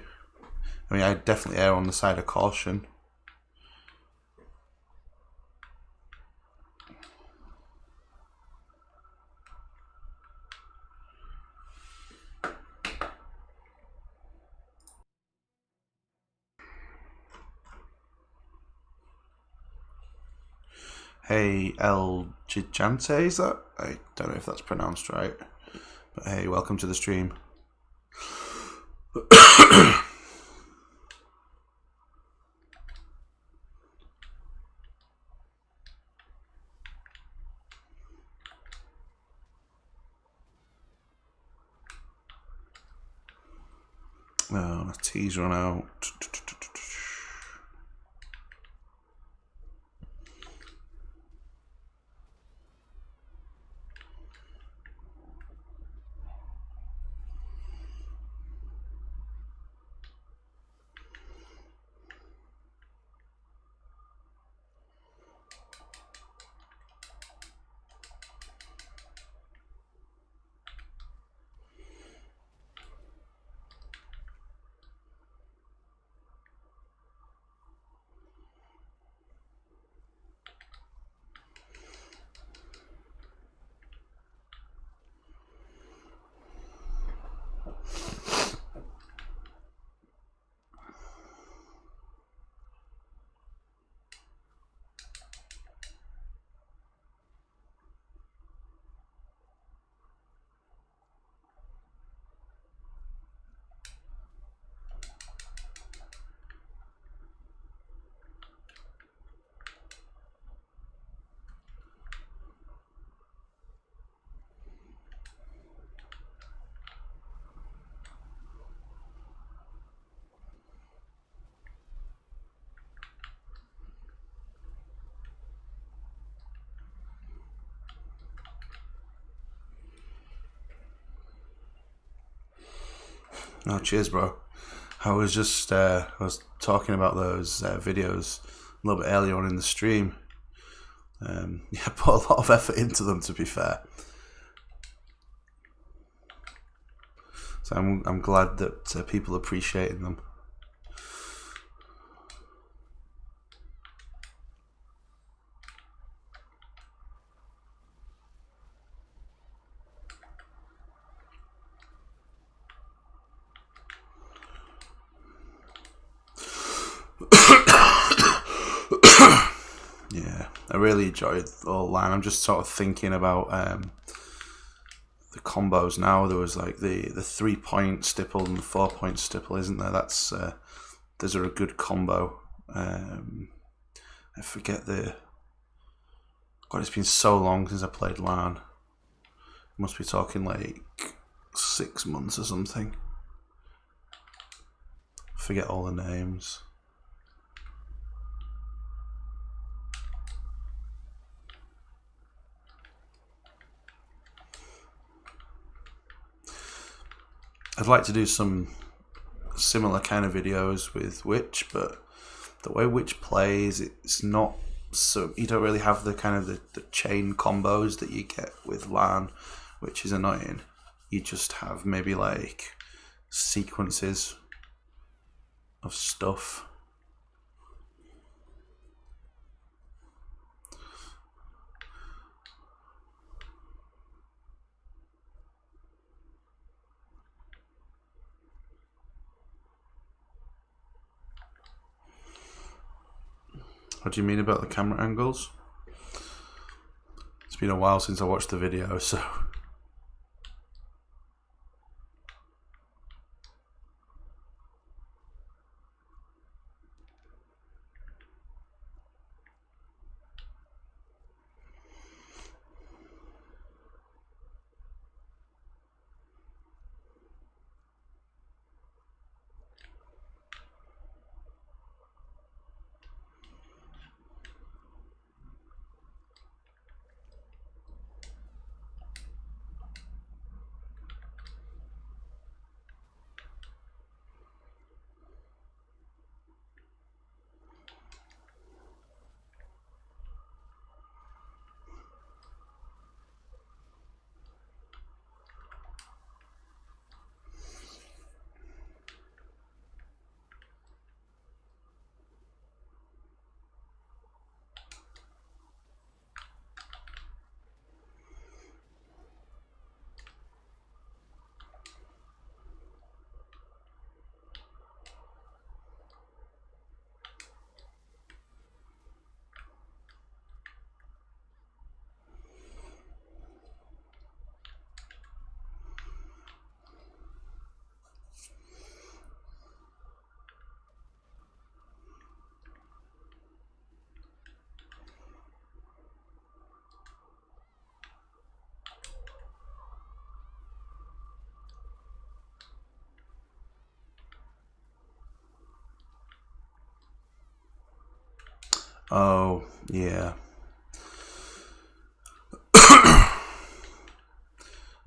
I mean, I'd definitely err on the side of caution. Hey, El Gigante, is that? I don't know if that's pronounced right. But hey, welcome to the stream. Oh, my tea's run out. Oh, cheers, bro. I was just I was talking about those videos a little bit earlier on in the stream. Yeah, I put a lot of effort into them, to be fair. So I'm glad that people appreciating them. Yeah, I really enjoyed all line. I'm just sort of thinking about the combos now. There was like the 3-point stipple and the 4-point stipple, isn't there? That's those are a good combo. I forget the. God, it's been so long since I played LAN. Must be talking like 6 months or something. Forget all the names. I'd like to do some similar kind of videos with Witch, but the way Witch plays, it's not so you don't really have the kind of the chain combos that you get with LAN, which is annoying. You just have maybe like sequences of stuff. What do you mean about the camera angles? It's been a while since I watched the video, so. Oh, yeah.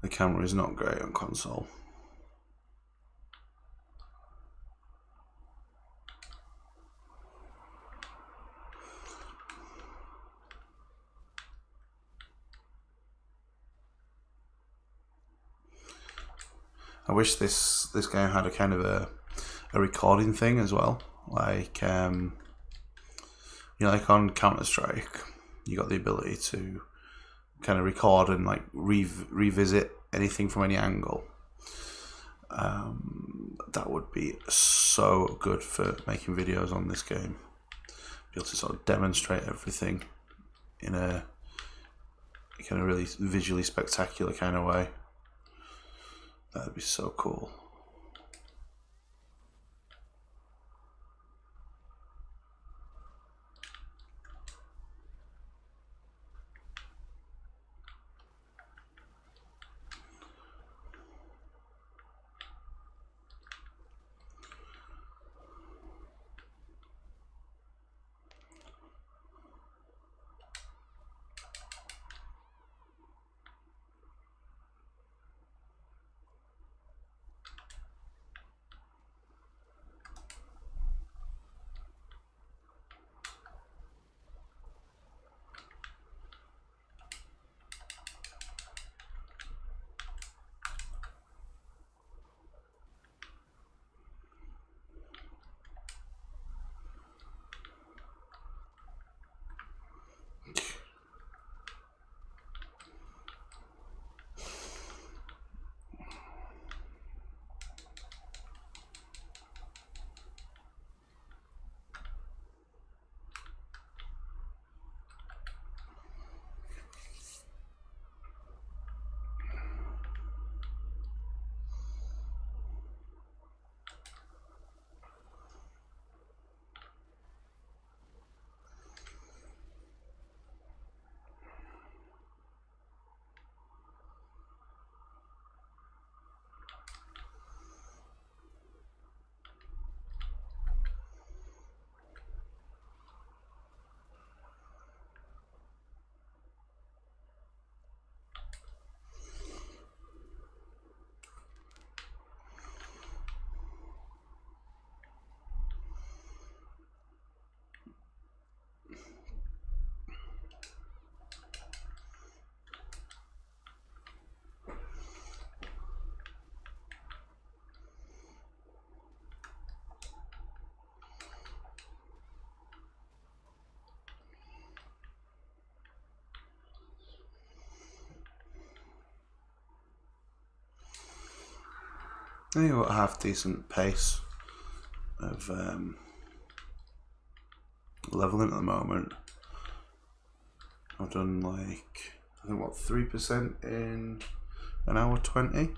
The camera is not great on console. I wish this game had a kind of a recording thing as well, like like on Counter-Strike, you got the ability to kind of record and like revisit anything from any angle. That would be so good for making videos on this game. Be able to sort of demonstrate everything in a kind of really visually spectacular kind of way. That'd be so cool. I got a half decent pace of leveling at the moment. I've done like, I think what, 3% in an hour 20,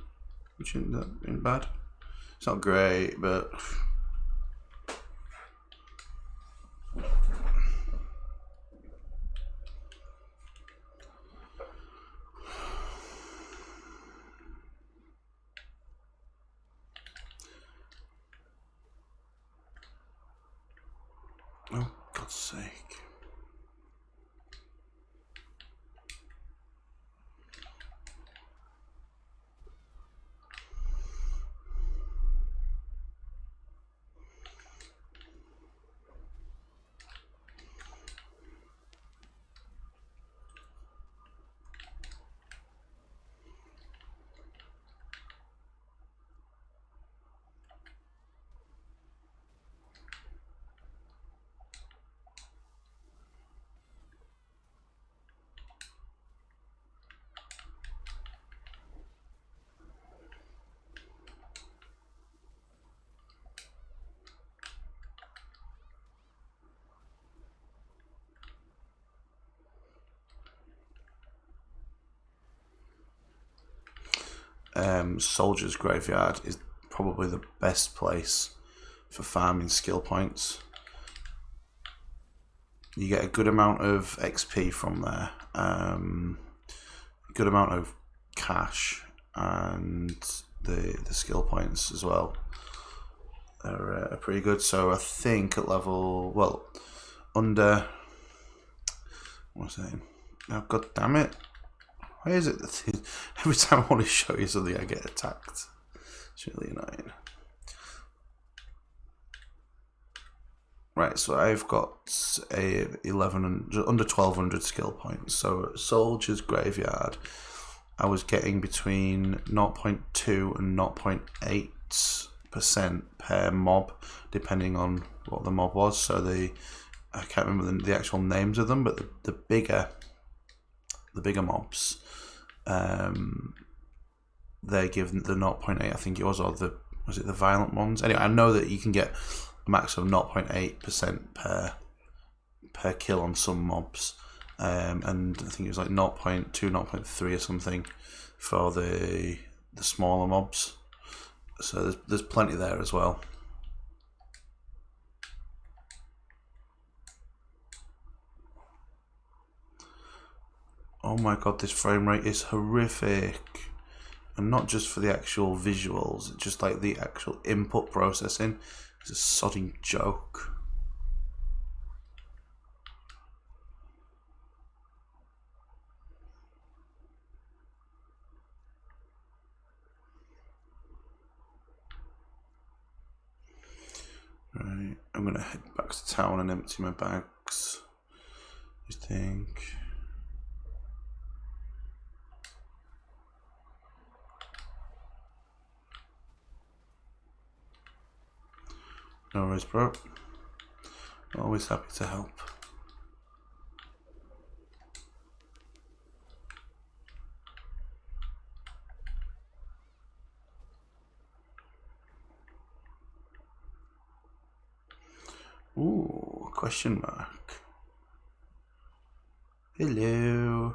which isn't bad. It's not great, but oh, God's sake. Soldier's Graveyard is probably the best place for farming skill points. You get a good amount of XP from there, a good amount of cash, and the skill points as well are pretty good. So I think at level, well, under, what was I saying? Oh, God damn it. Why is it that every time I want to show you something I get attacked? It's really annoying. Right, so I've got a 1100, under 1200 skill points. So at Soldier's Graveyard, I was getting between 0.2 and 0.8% per mob, depending on what the mob was. So I can't remember the actual names of them, but the bigger mobs, they give the 0.8, I think it was, or was it the violent ones? Anyway, I know that you can get a max of 0.8% per kill on some mobs, and I think it was like 0.2, 0.3 or something for the smaller mobs. So there's plenty there as well. Oh my god, this frame rate is horrific. And not just for the actual visuals, just like the actual input processing. It's a sodding joke. Right, I'm gonna head back to town and empty my bags. I think. No worries, bro. Always happy to help. Ooh, question mark. Hello.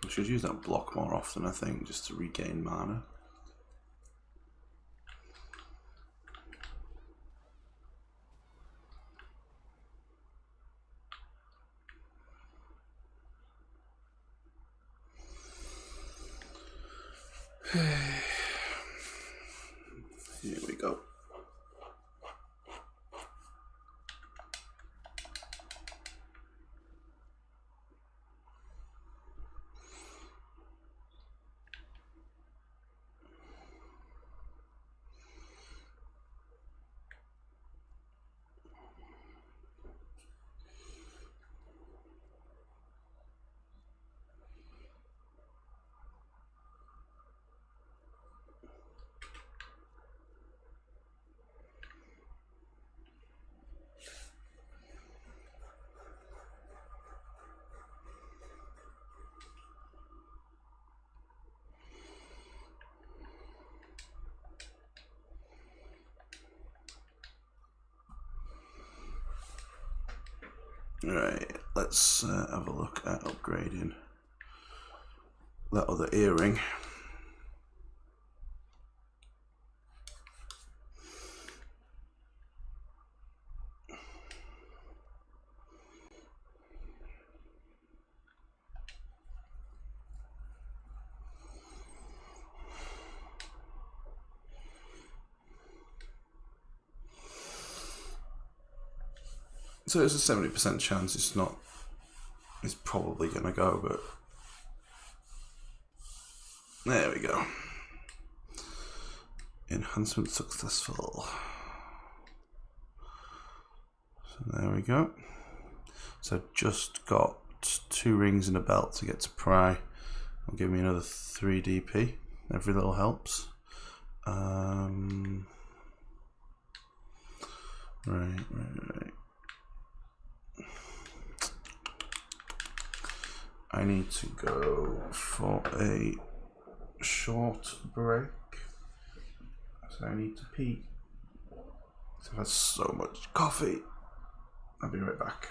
I should use that block more often, I think, just to regain mana. Here we go. Right, let's have a look at upgrading that other earring. So there's a 70% chance it's probably going to go, but there we go. Enhancement successful. So there we go. So I've just got 2 rings and a belt to get to pry. It'll give me another 3 DP. Every little helps. Right. I need to go for a short break. So I need to pee. So I've had so much coffee. I'll be right back.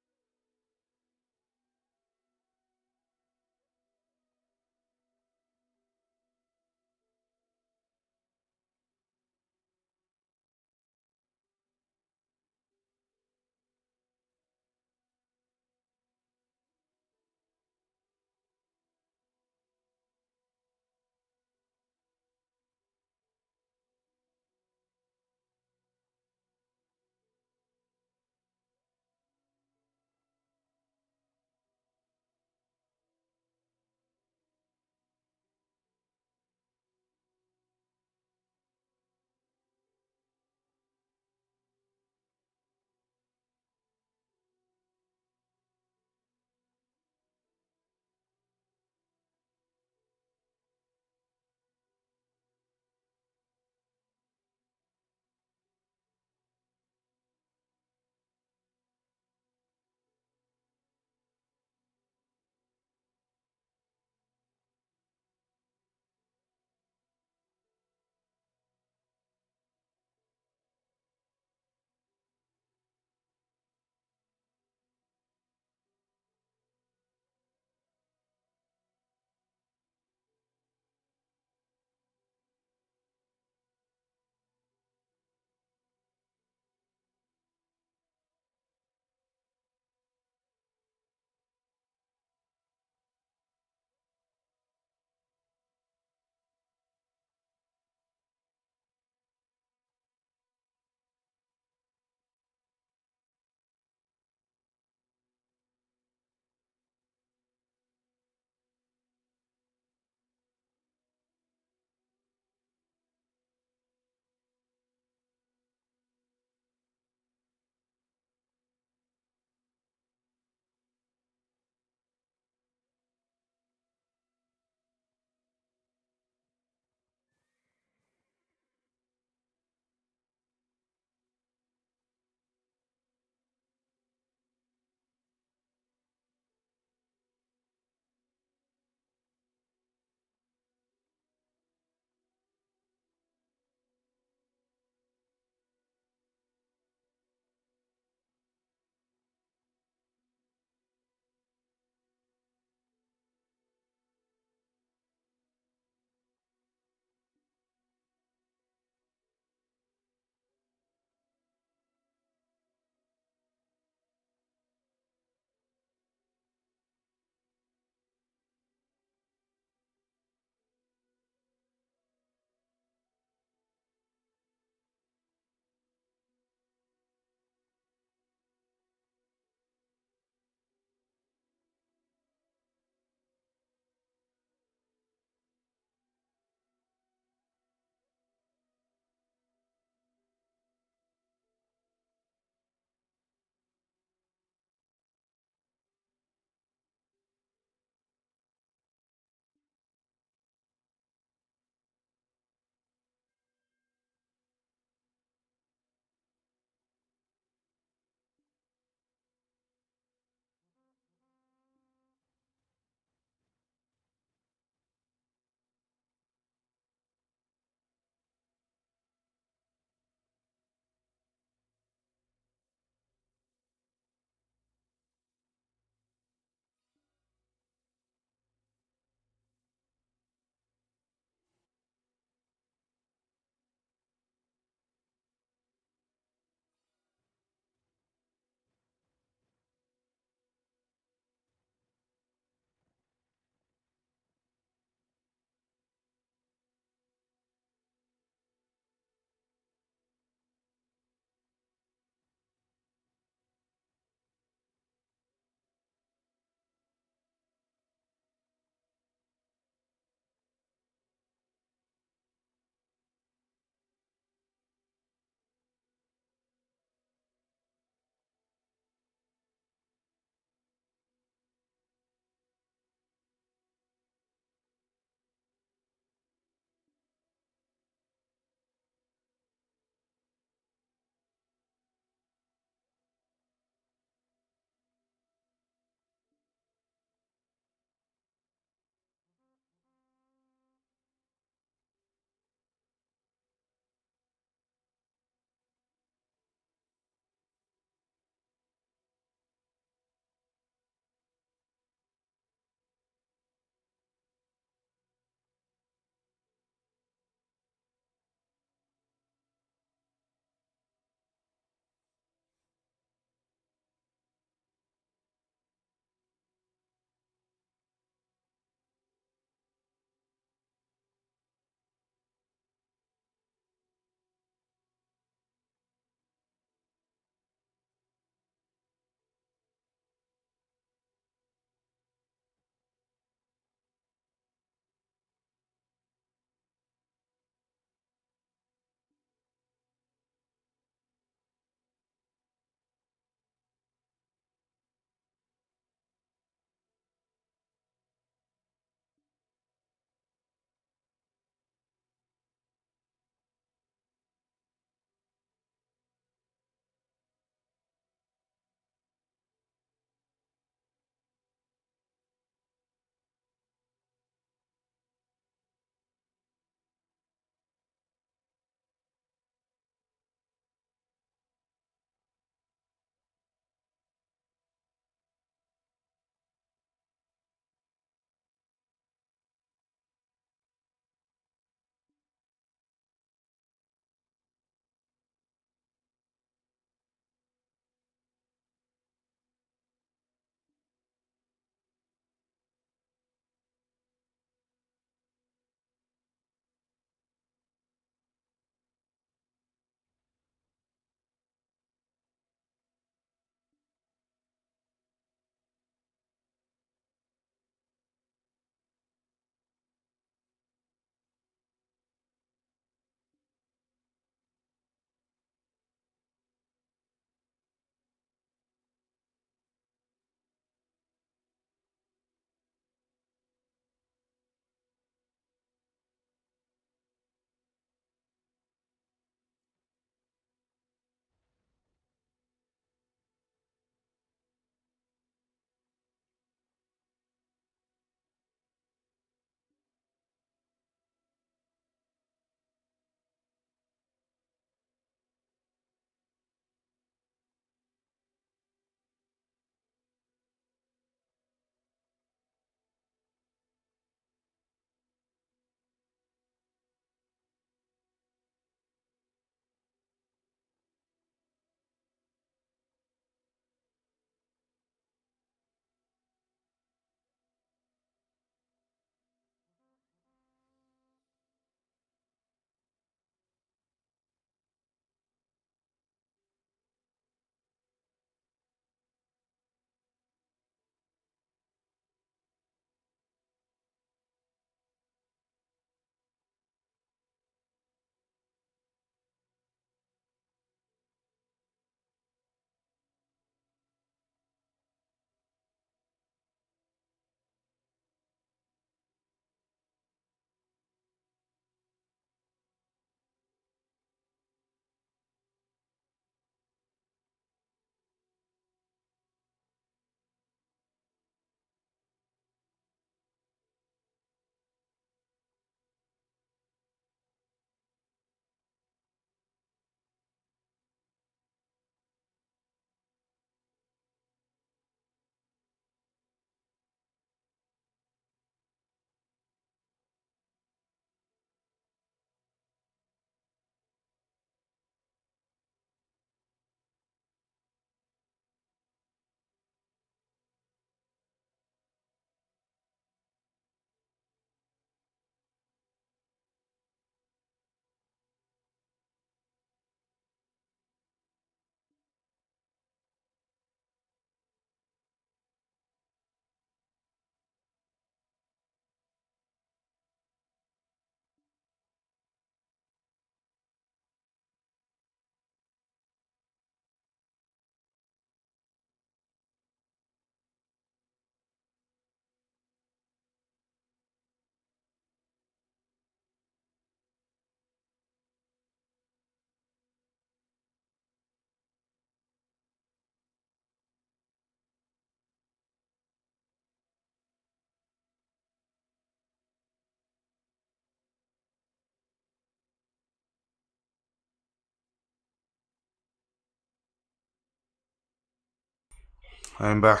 I'm back.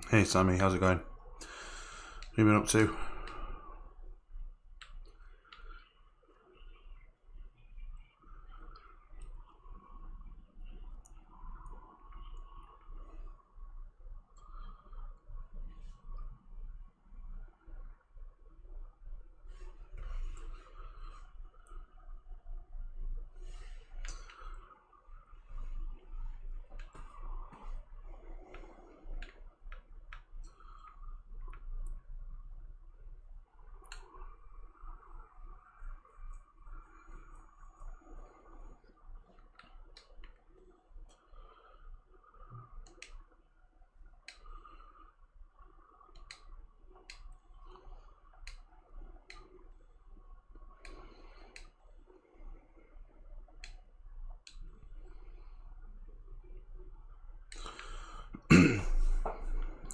Hey Sammy, how's it going? What have you been up to?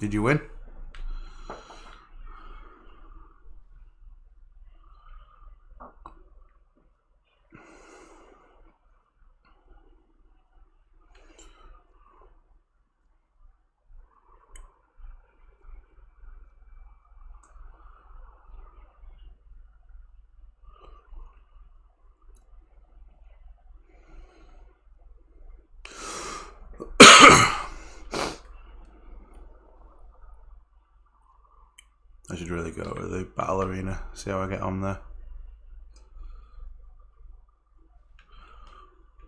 Did you win? I should really go to the battle arena, see how I get on there.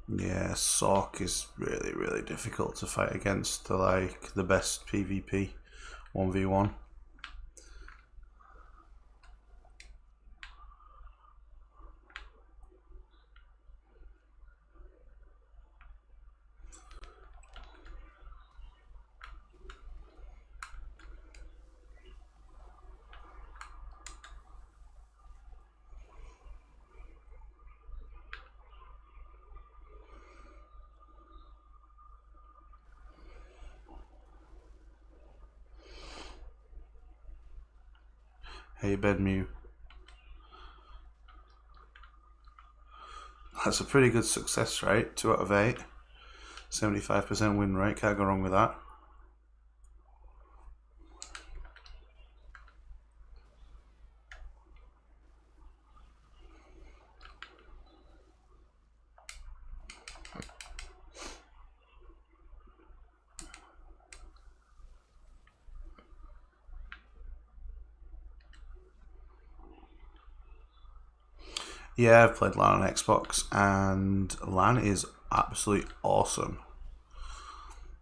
Yeah, Sork is really, really difficult to fight against. They're like the best PvP 1v1. Hey Bedmew. That's a pretty good success rate, 2 out of 8. 75% win rate, can't go wrong with that. Yeah, I've played LAN on Xbox, and LAN is absolutely awesome.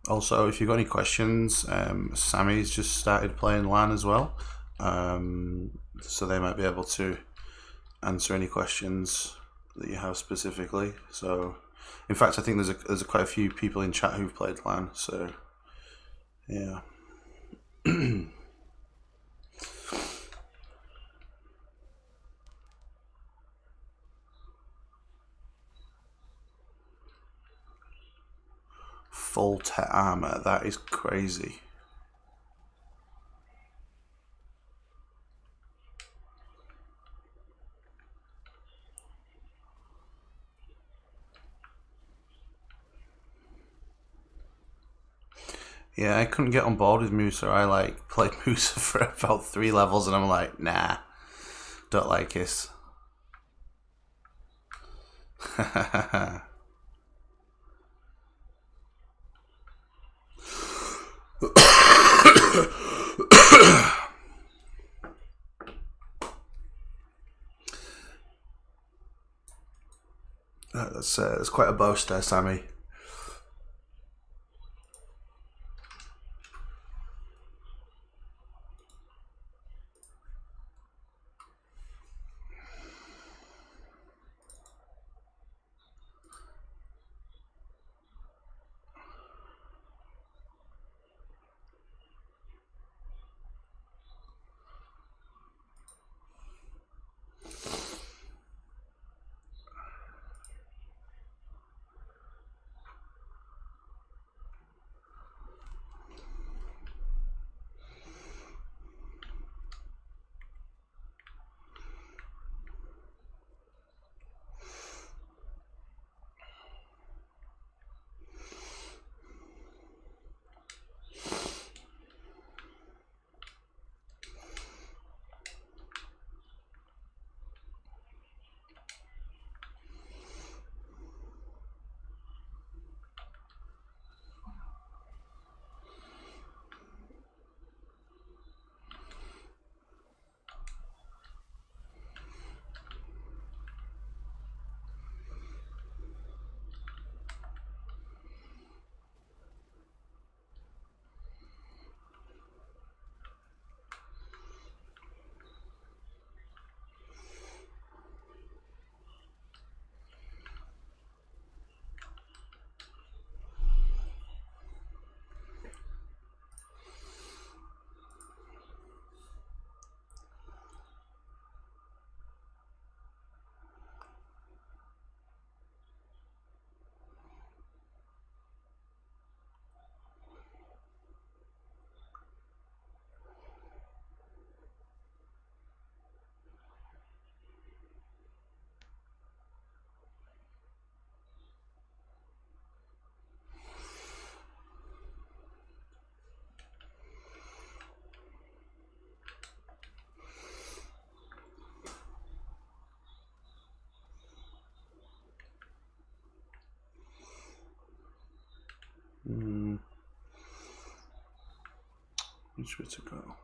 Also, if you've got any questions, Sammy's just started playing LAN as well, so they might be able to answer any questions that you have specifically. So, in fact, I think there's quite a few people in chat who've played LAN. So, yeah. Full tech armor, that is crazy. Yeah, I couldn't get on board with Musa. I played Musa for about 3 levels and I'm like, nah, don't like this. That's quite a boast there, Sammy. Which way to go?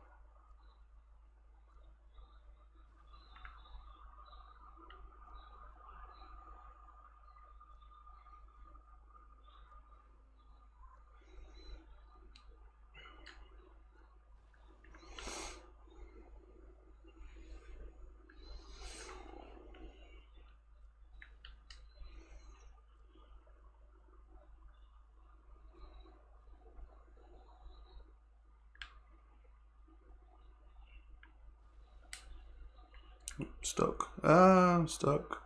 Stuck. Stuck.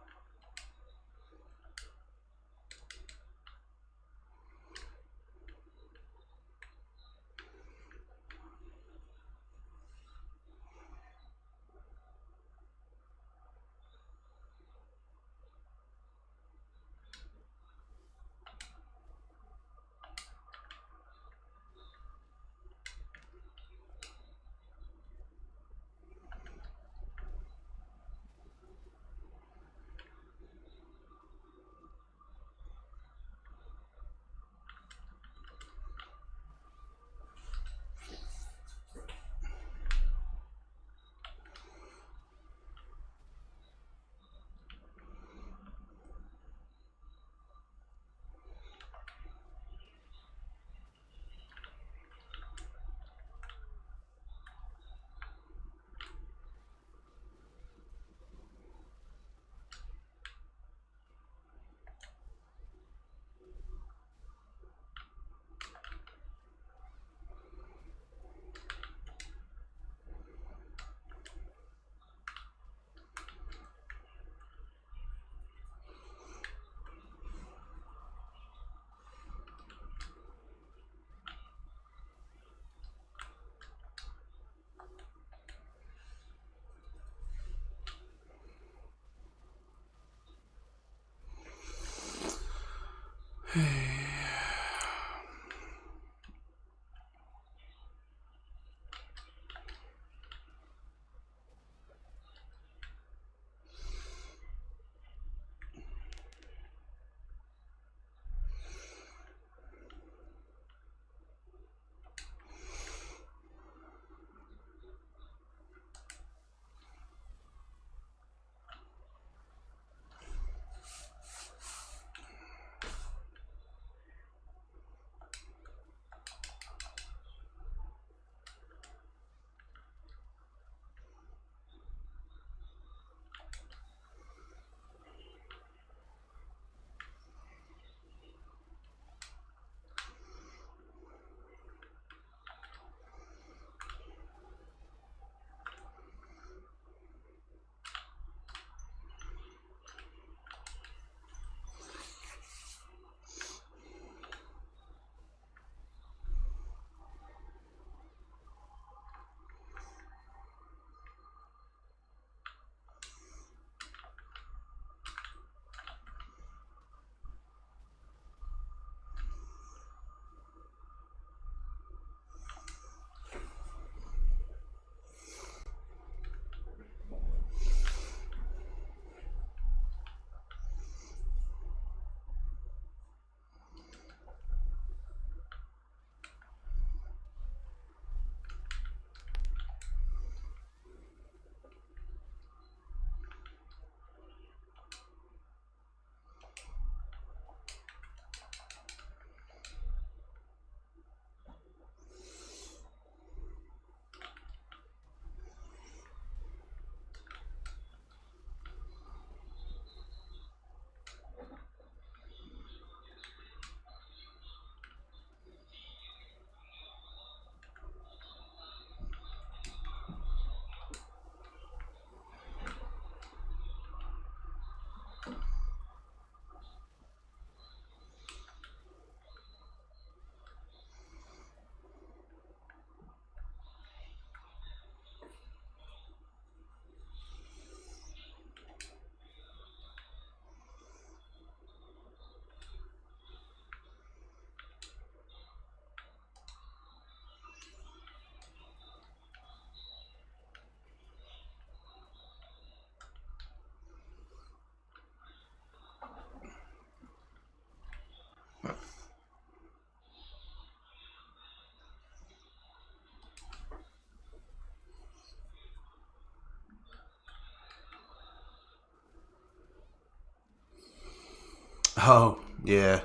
Oh, yeah.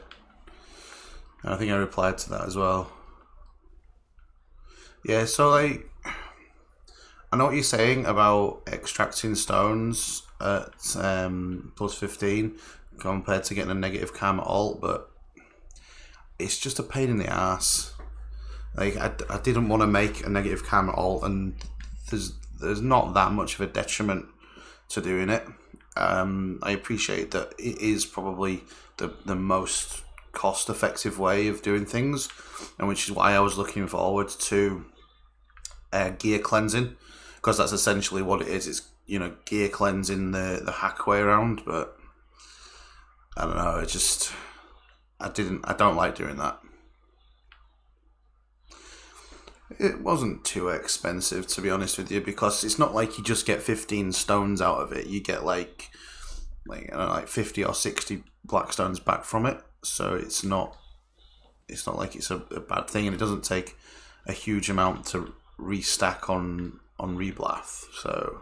I think I replied to that as well. Yeah, so like, I know what you're saying about extracting stones at plus 15 compared to getting a negative karma alt, but it's just a pain in the ass. Like, I didn't want to make a negative karma alt, and there's not that much of a detriment to doing it. I appreciate that it is probably the most cost effective way of doing things, and which is why I was looking forward to gear cleansing, because that's essentially what it is. It's, you know, gear cleansing the hack way around. But I don't know. I don't like doing that. It wasn't too expensive, to be honest with you, because it's not like you just get 15 stones out of it. You get like I don't know, like 50 or 60 black stones back from it. So it's not like it's a bad thing, and it doesn't take a huge amount to restack on reblath. So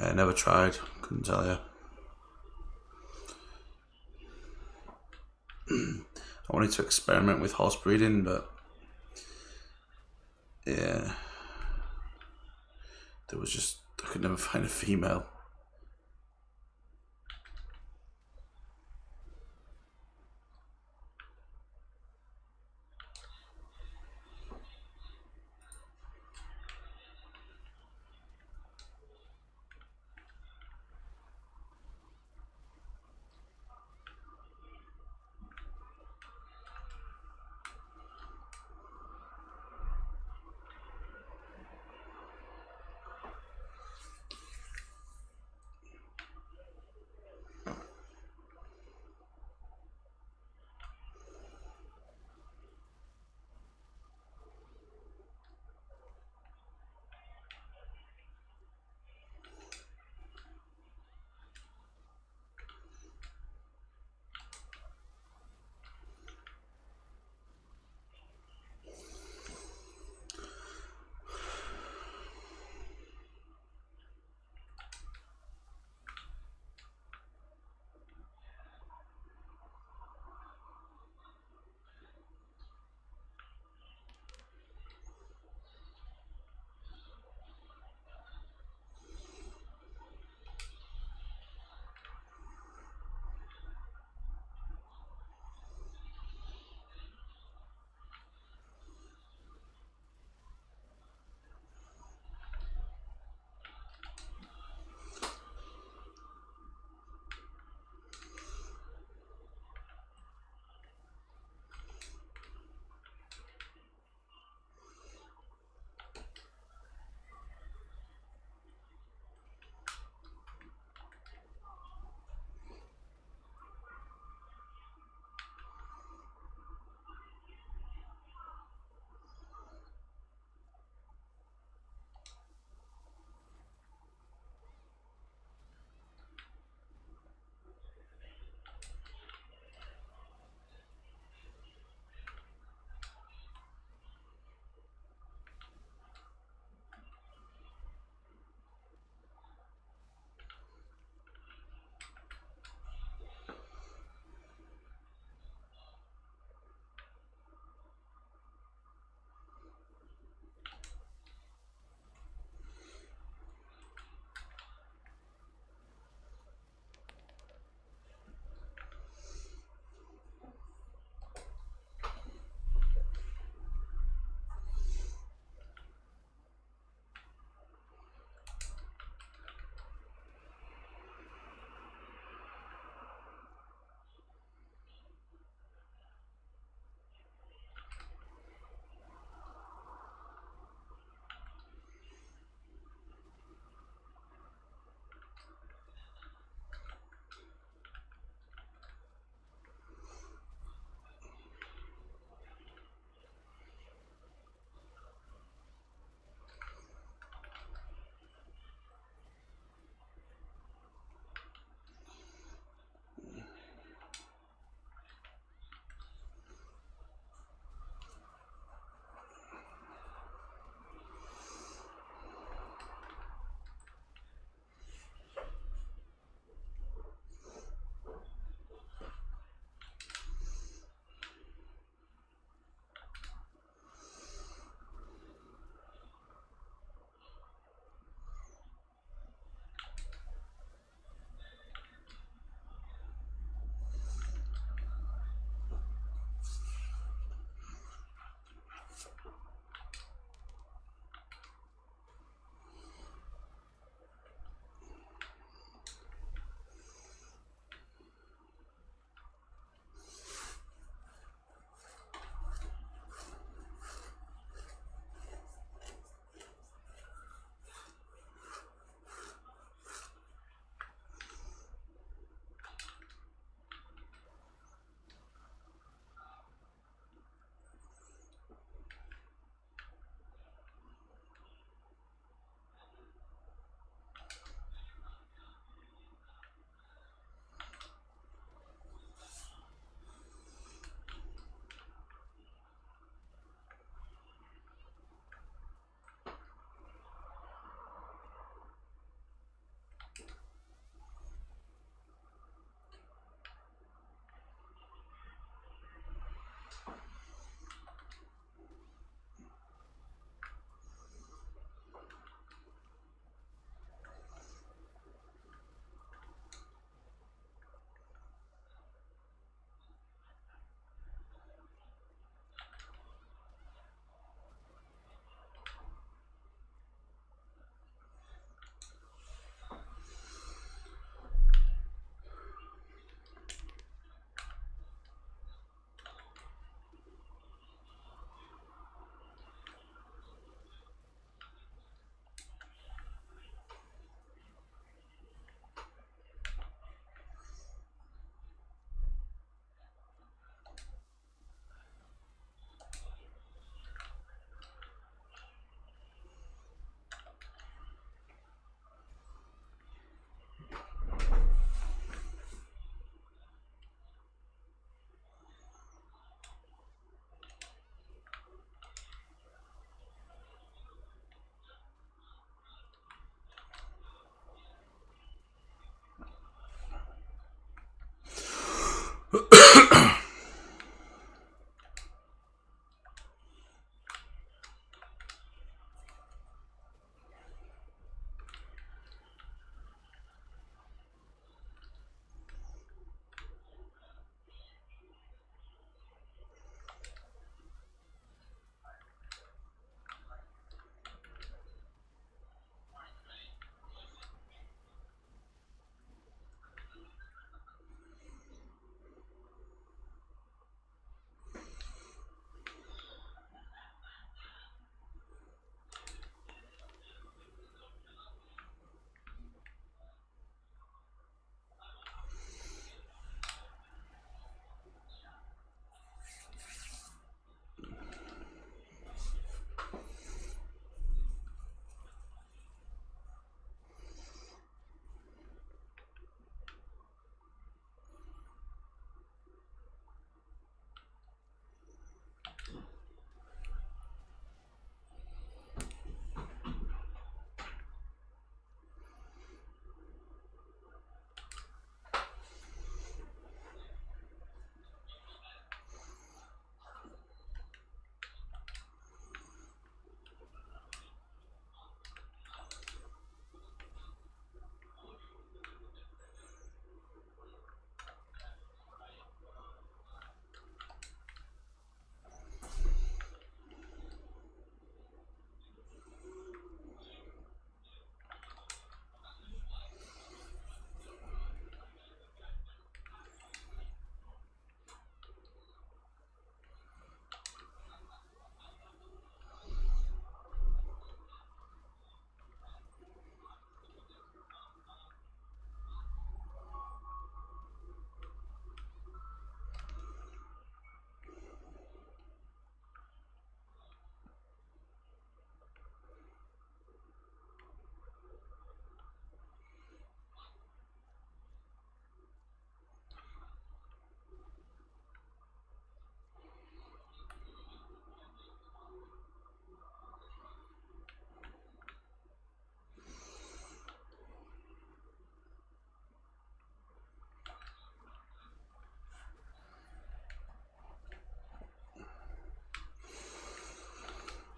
I never tried. Couldn't tell you. I wanted to experiment with horse breeding, but yeah, I could never find a female.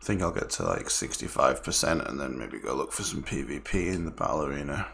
I think I'll get to like 65% and then maybe go look for some PvP in the battle arena.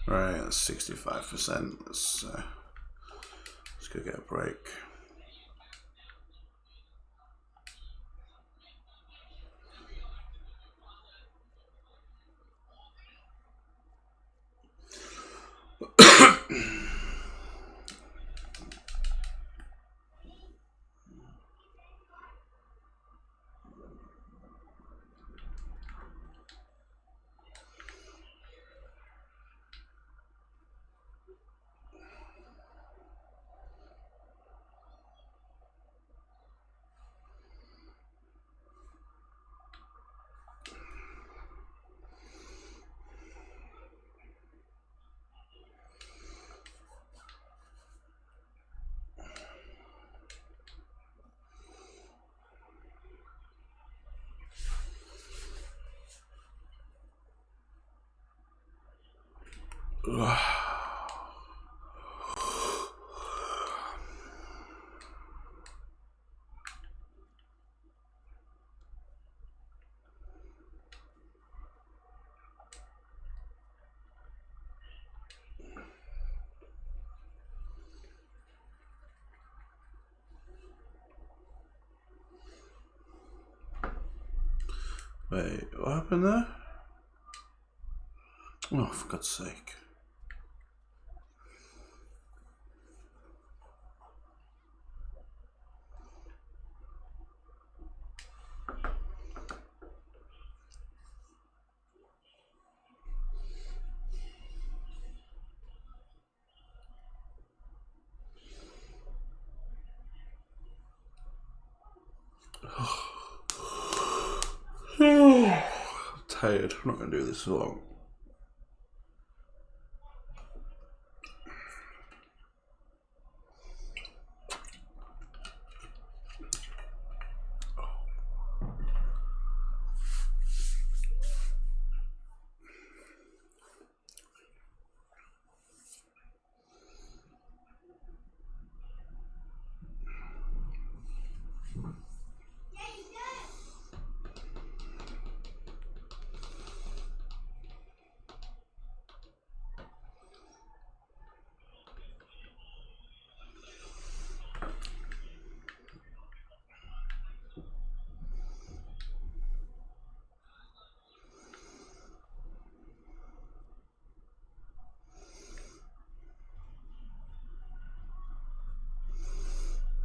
Right, that's 65%. Let's go get a break. Wait, what happened there? Oh, for God's sake. I'm tired. I'm not going to do this for long.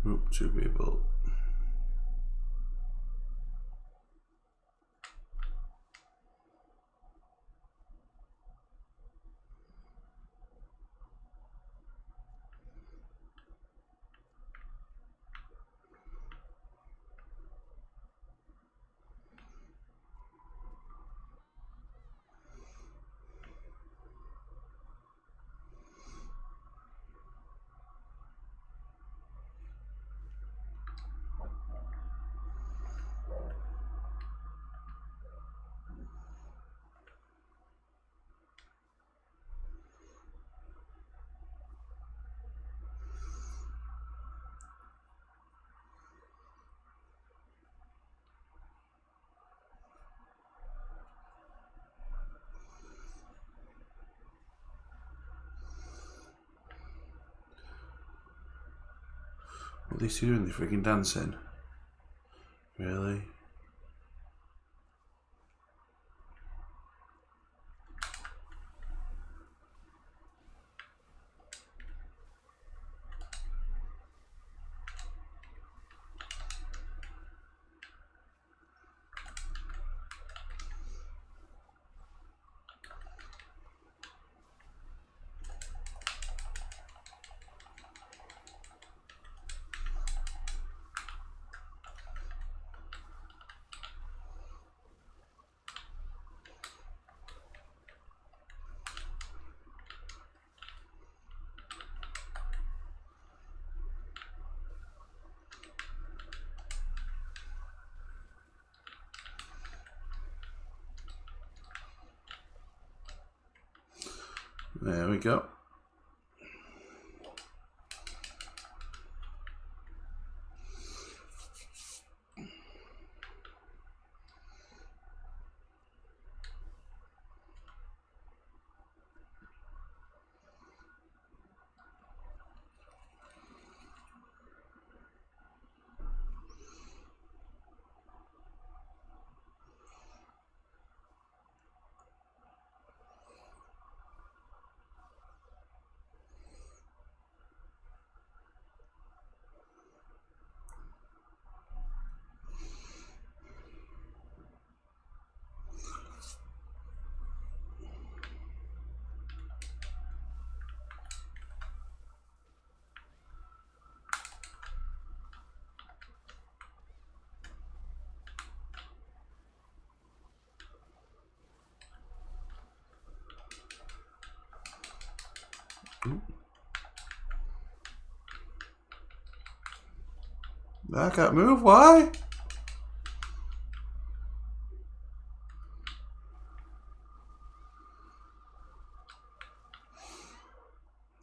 Oop, 2 people. What are these two doing? They're freaking dancing. Really? There we go. I can't move. Why?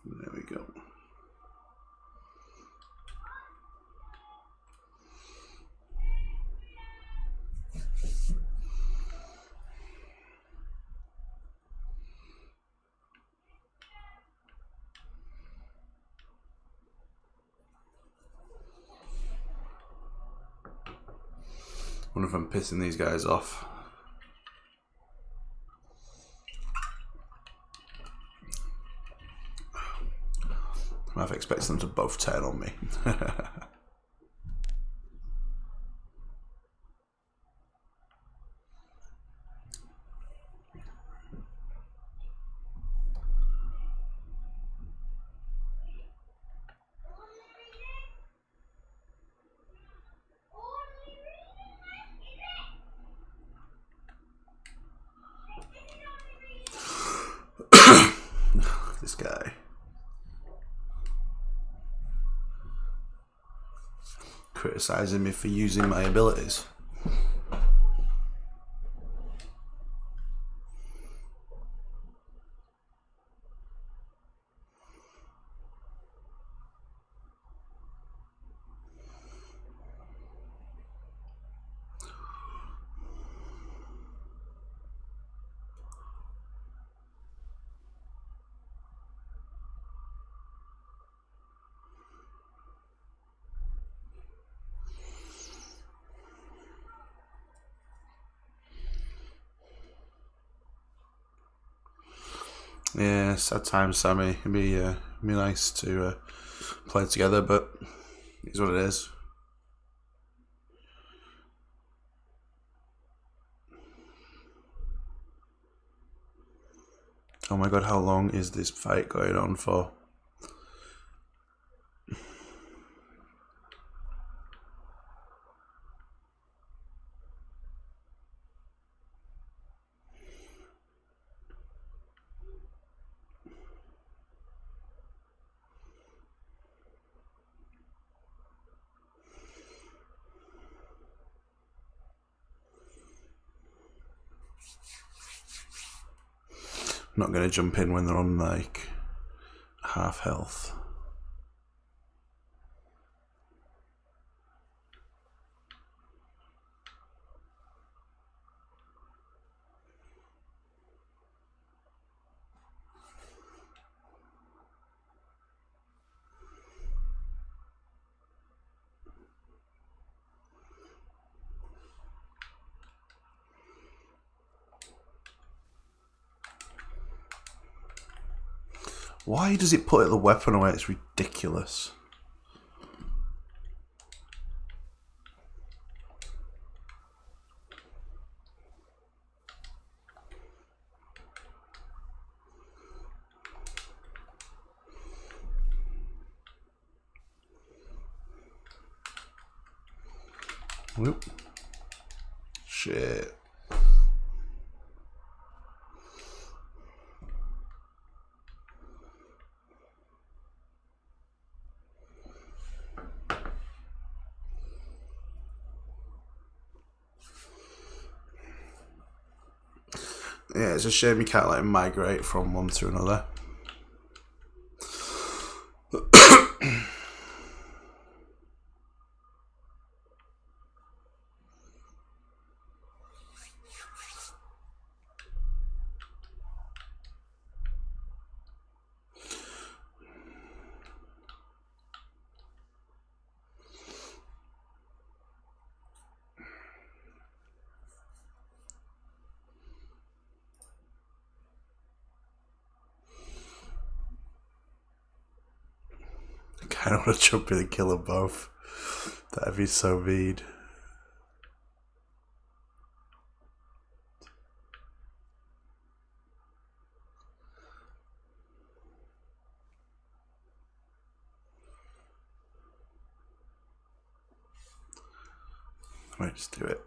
There we go. I wonder if I'm pissing these guys off. I'm half expecting them to both turn on me. This guy. Criticizing me for using my abilities. Yeah, sad times, Sammy. It'd be nice to play together, but it's what it is. Oh my god, how long is this fight going on for? I'm not going to jump in when they're on like half health. Why does it put the weapon away? It's ridiculous. Whoop. Shit. Yeah, it's a shame you can't like migrate from one to another. I kind of want to jump in and kill them both. That'd be so mean. I might just do it.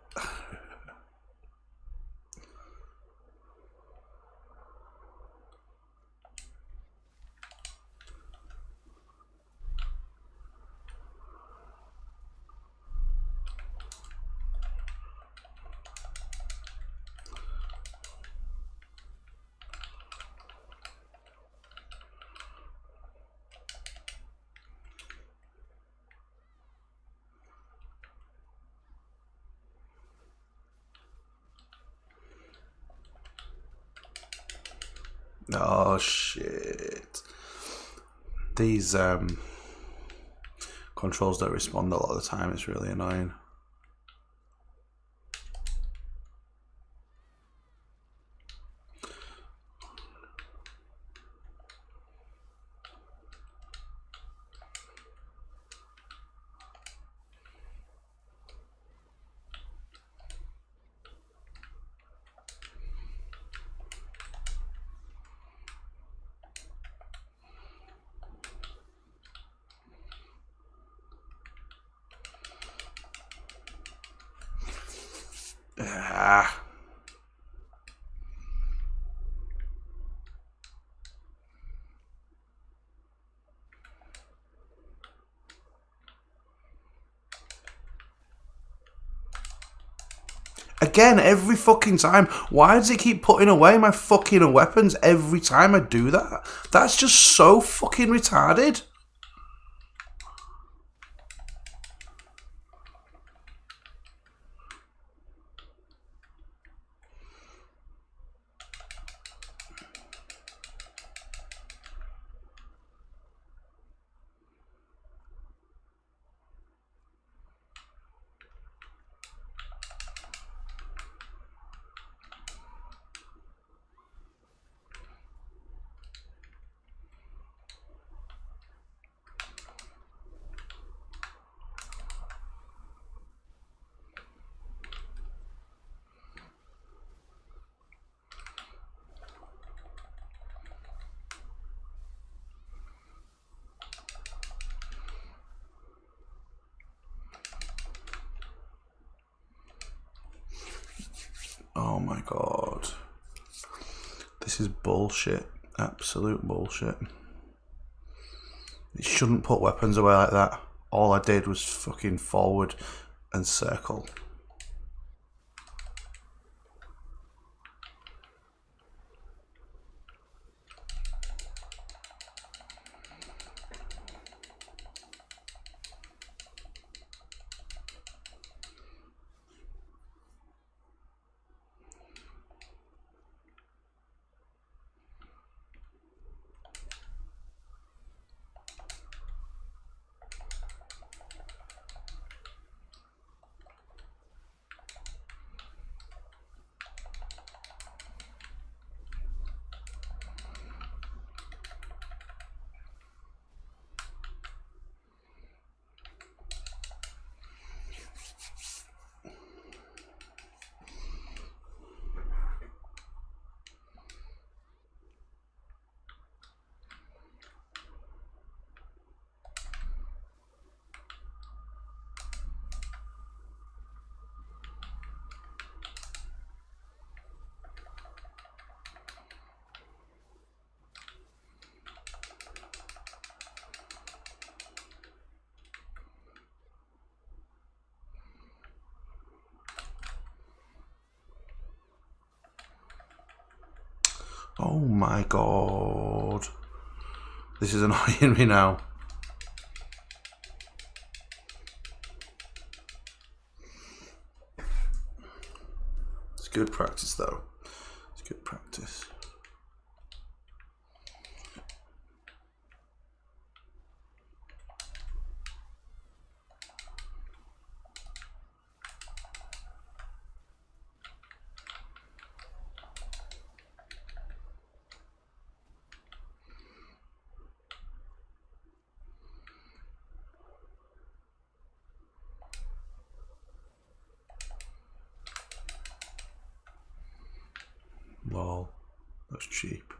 Oh shit. These controls don't respond a lot of the time, it's really annoying. Ah. Again, every fucking time. Why does it keep putting away my fucking weapons every time I do that? That's just so fucking retarded. Oh my god. This is bullshit. Absolute bullshit. It shouldn't put weapons away like that. All I did was fucking forward and circle. Oh my god. This is annoying me now. It's good practice though. It's good practice. Lol, that's cheap.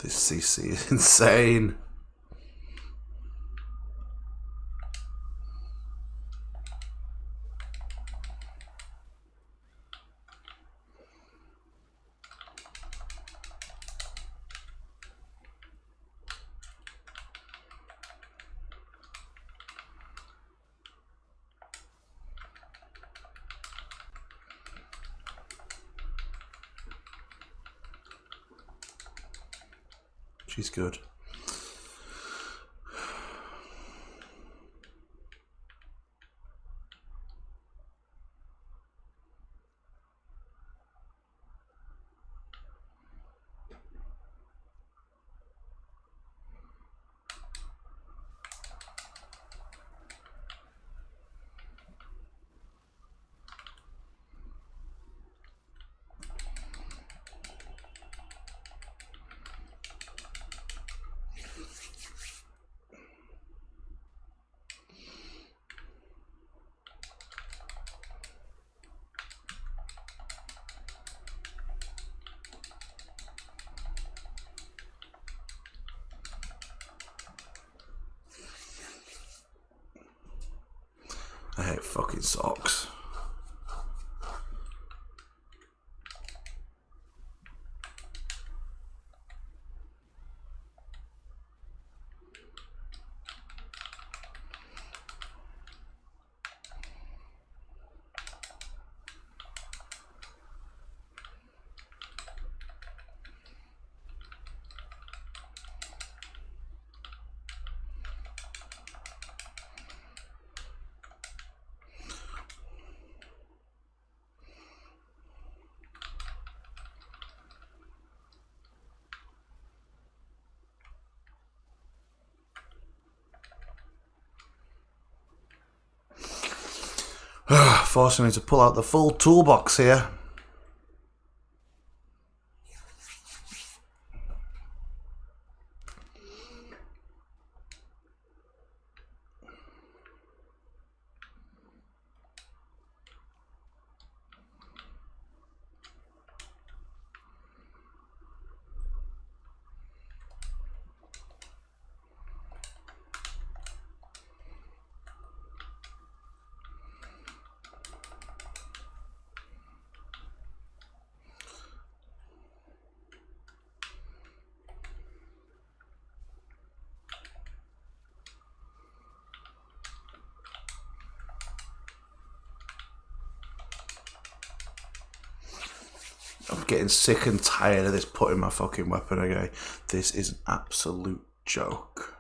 This CC is insane. She's good. I hate fucking socks. Forcing me to pull out the full toolbox here. I'm getting sick and tired of this putting my fucking weapon away. This is an absolute joke.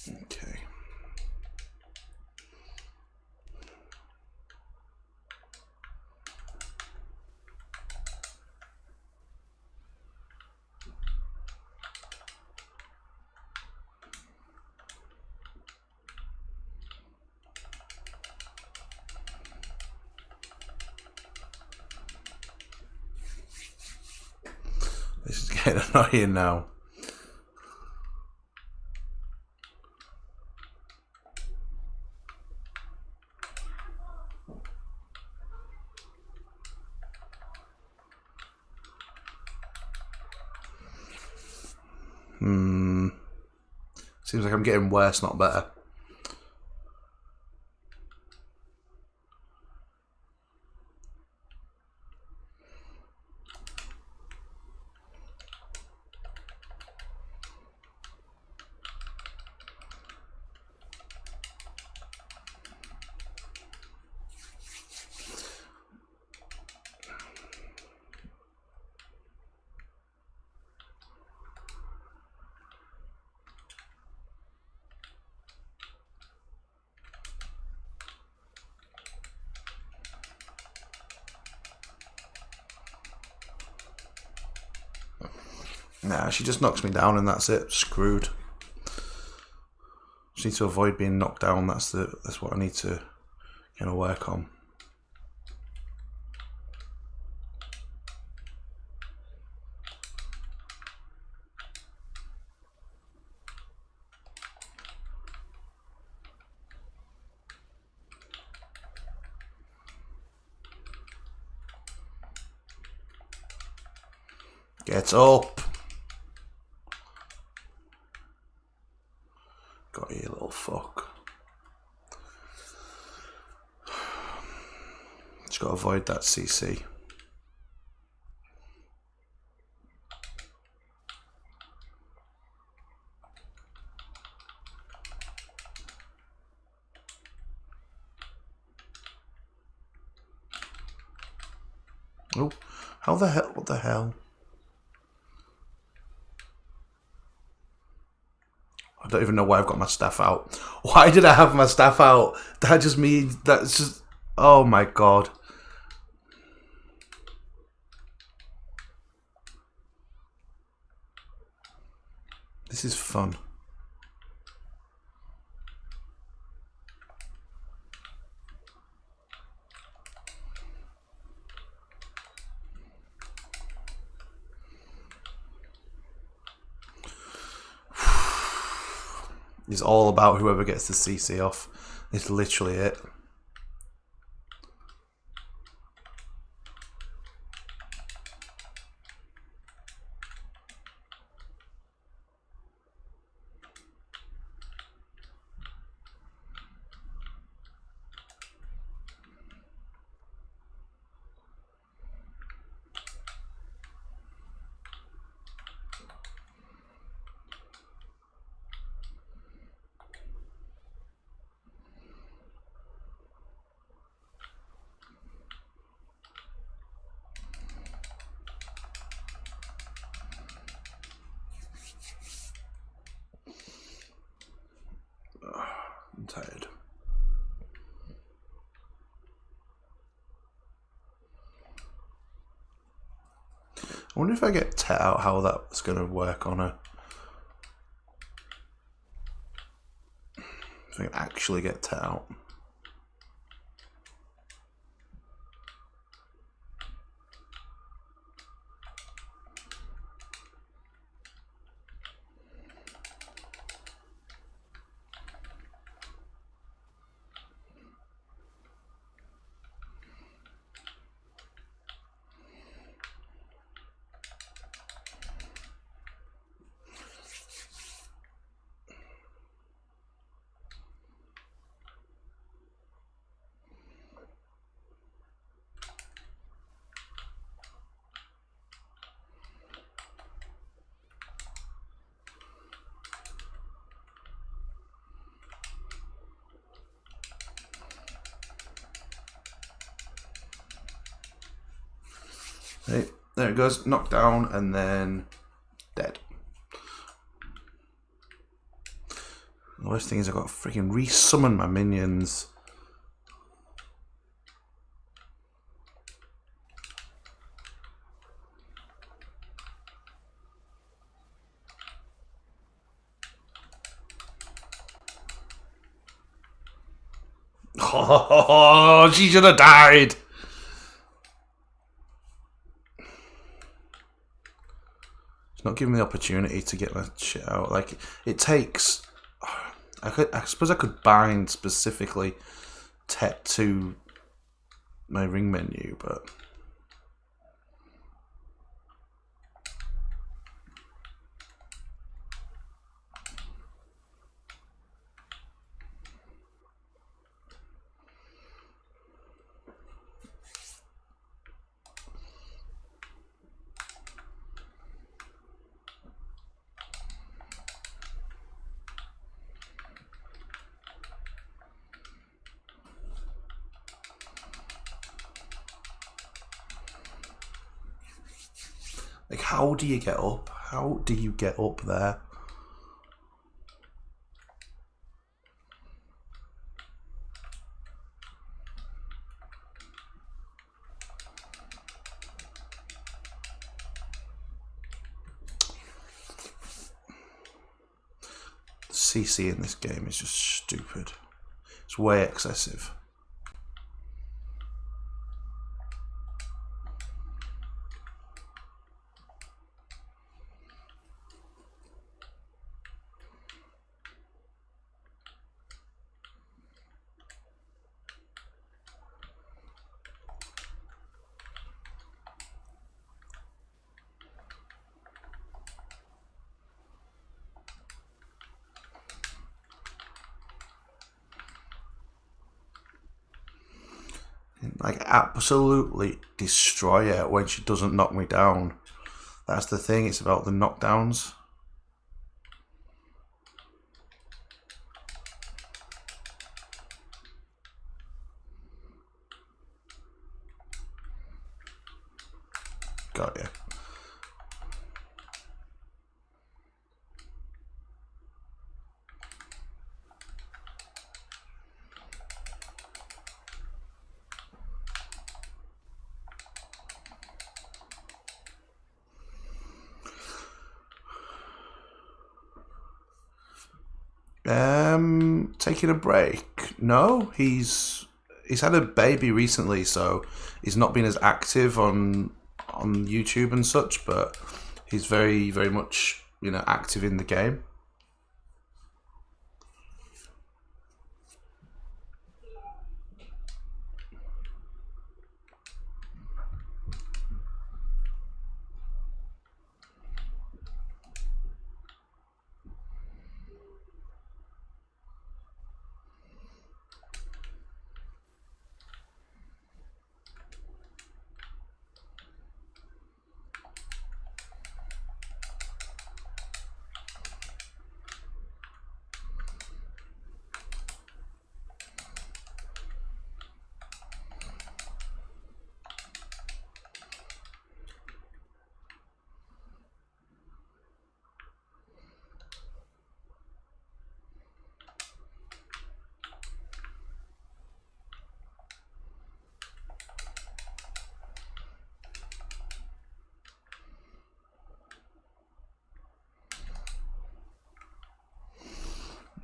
Okay. This is getting annoying now. Seems like I'm getting worse, not better. Nah, she just knocks me down and that's it. Screwed. Just need to avoid being knocked down. That's what I need to kind of work on. Get up. Got you, little fuck. Just got to avoid that CC. Oh, how the hell? What the hell? I don't even know why I've got my staff out. Why did I have my staff out? That just means that's just. Oh my god. This is fun. It's all about whoever gets the CC off. It's literally it. I'm tired. I wonder if I get Tet out, how that's going to work on her. If I can actually get Tet out. Hey, there it goes, knocked down and then dead. The worst thing is I've got to freaking re-summon my minions. Oh, she should have died. Not giving me the opportunity to get my shit out. Like, it takes. I suppose I could bind specifically Tet to my ring menu, but. Like, how do you get up? How do you get up there? CC in this game is just stupid. It's way excessive. Like, absolutely destroy her when she doesn't knock me down. That's the thing, it's about the knockdowns. Got you. Taking a break. No, he's had a baby recently, so he's not been as active on YouTube and such, but he's very, very much, you know, active in the game.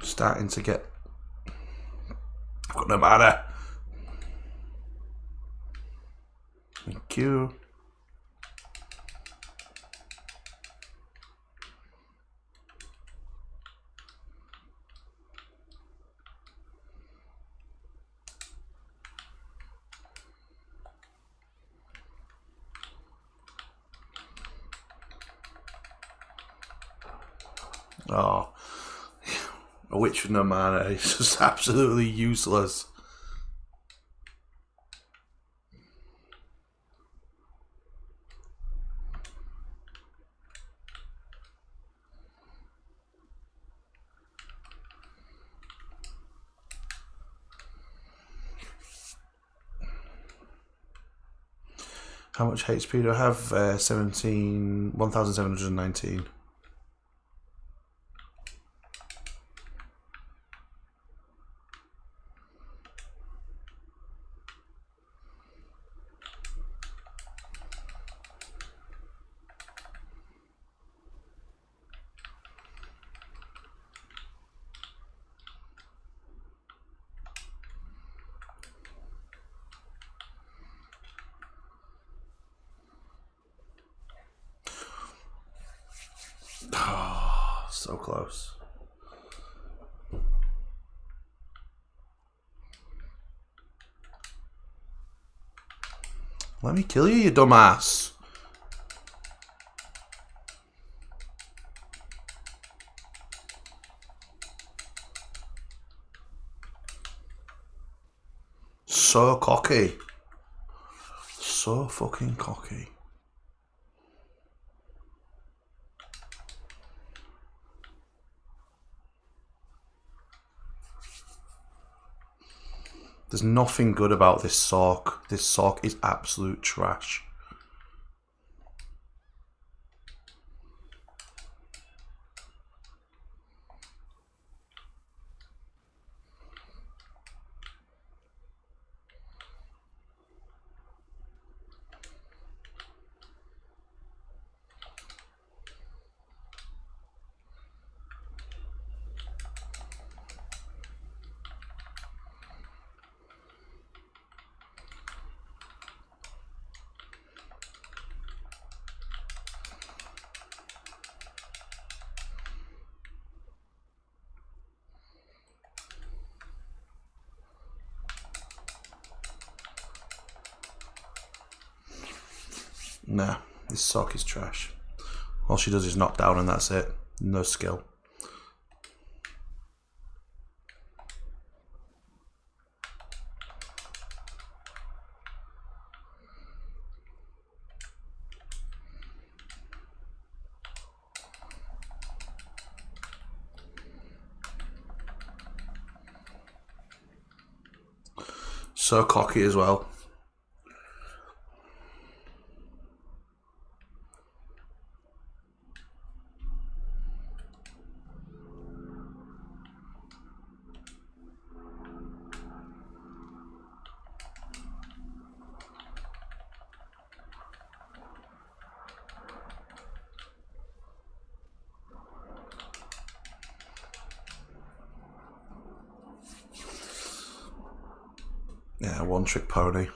Starting to get... I've got no mana. Thank you. Oh, a witch with no mana is just absolutely useless. How much HP do I have? 1,719. Oh, so close. Let me kill you, you dumbass. So cocky. So fucking cocky. There's nothing good about this sock. This sock is absolute trash. Nah, this sock is trash. All she does is knock down and that's it. No skill. So cocky as well. Yeah, one trick pony.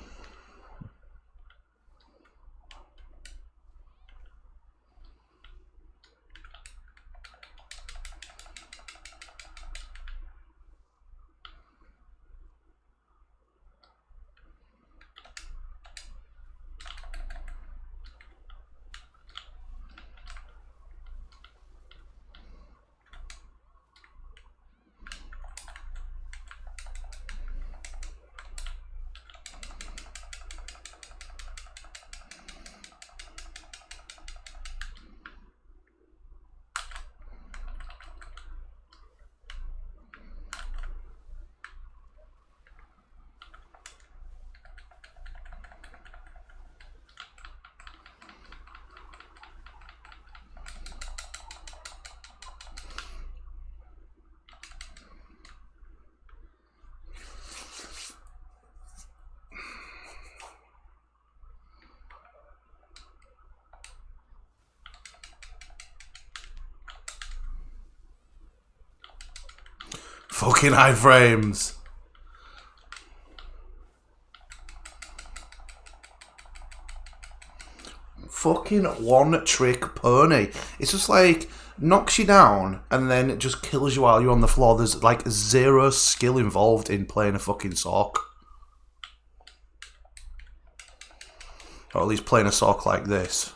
Fucking iframes. Fucking one trick pony. It's just like knocks you down and then it just kills you while you're on the floor. There's like zero skill involved in playing a fucking sock. Or at least playing a sock like this.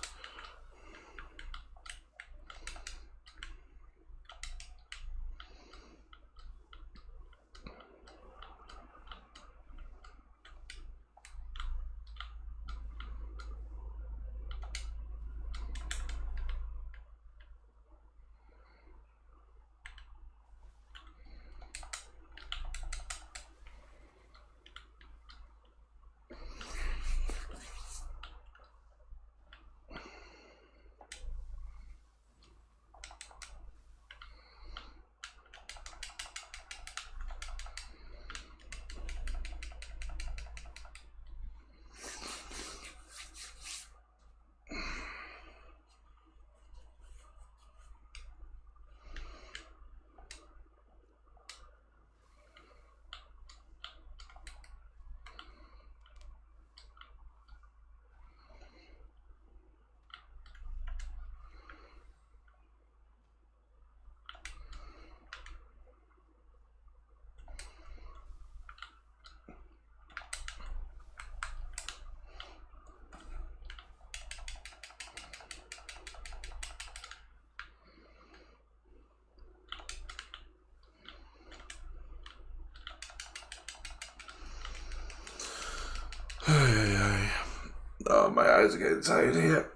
Oh, my eyes are getting tired here.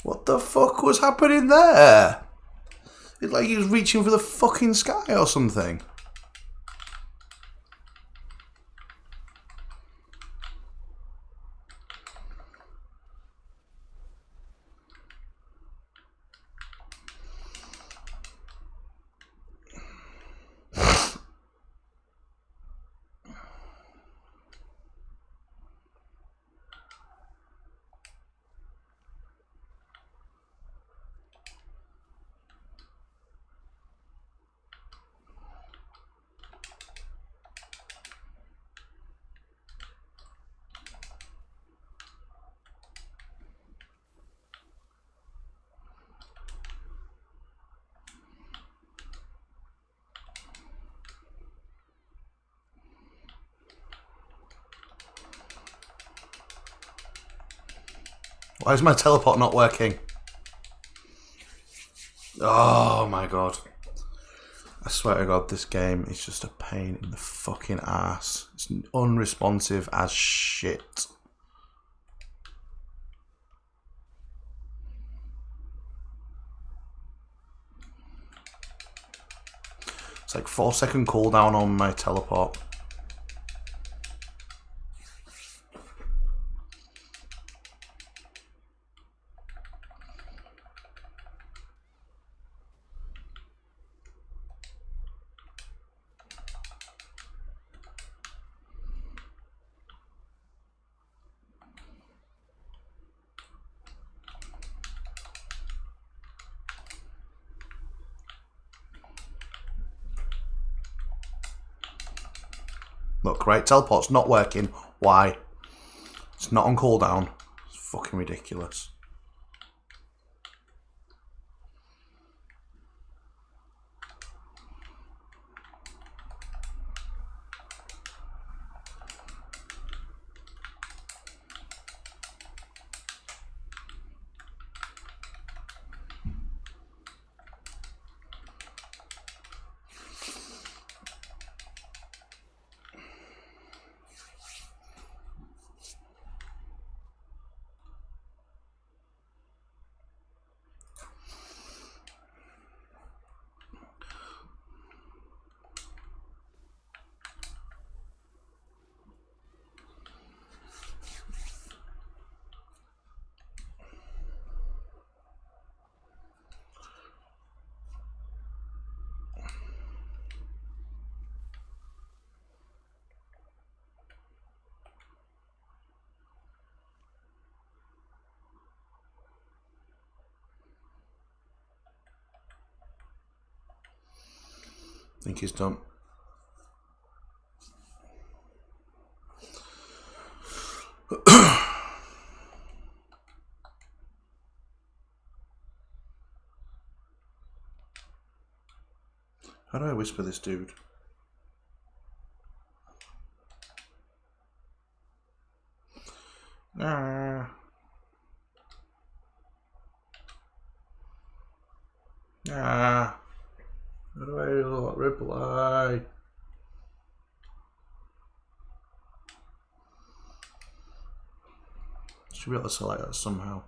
What the fuck was happening there? It's like he was reaching for the fucking sky or something. Why is my teleport not working? Oh my god. I swear to god, this game is just a pain in the fucking ass. It's unresponsive as shit. It's like 4-second cooldown on my teleport. Look, right, teleport's not working. Why? It's not on cooldown. It's fucking ridiculous. I think he's done. How do I whisper this dude? Ah. Ah. How do I reply? Should be able to select that somehow.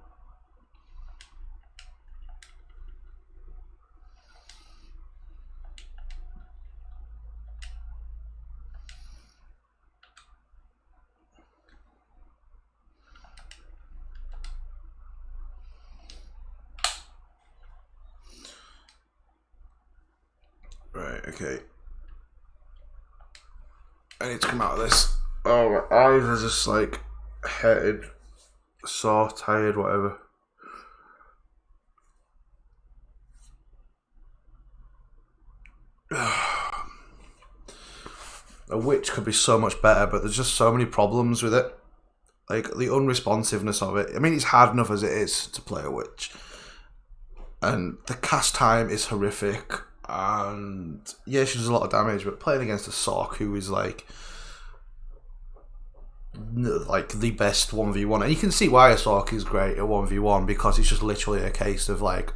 Right, okay. I need to come out of this. Oh, my eyes are just like headed, sore, tired, whatever. A witch could be so much better, but there's just so many problems with it. Like, the unresponsiveness of it. I mean, it's hard enough as it is to play a witch. And the cast time is horrific. And yeah, she does a lot of damage, but playing against a Sork who is like the best 1v1, and you can see why a Sork is great at 1v1, because it's just literally a case of like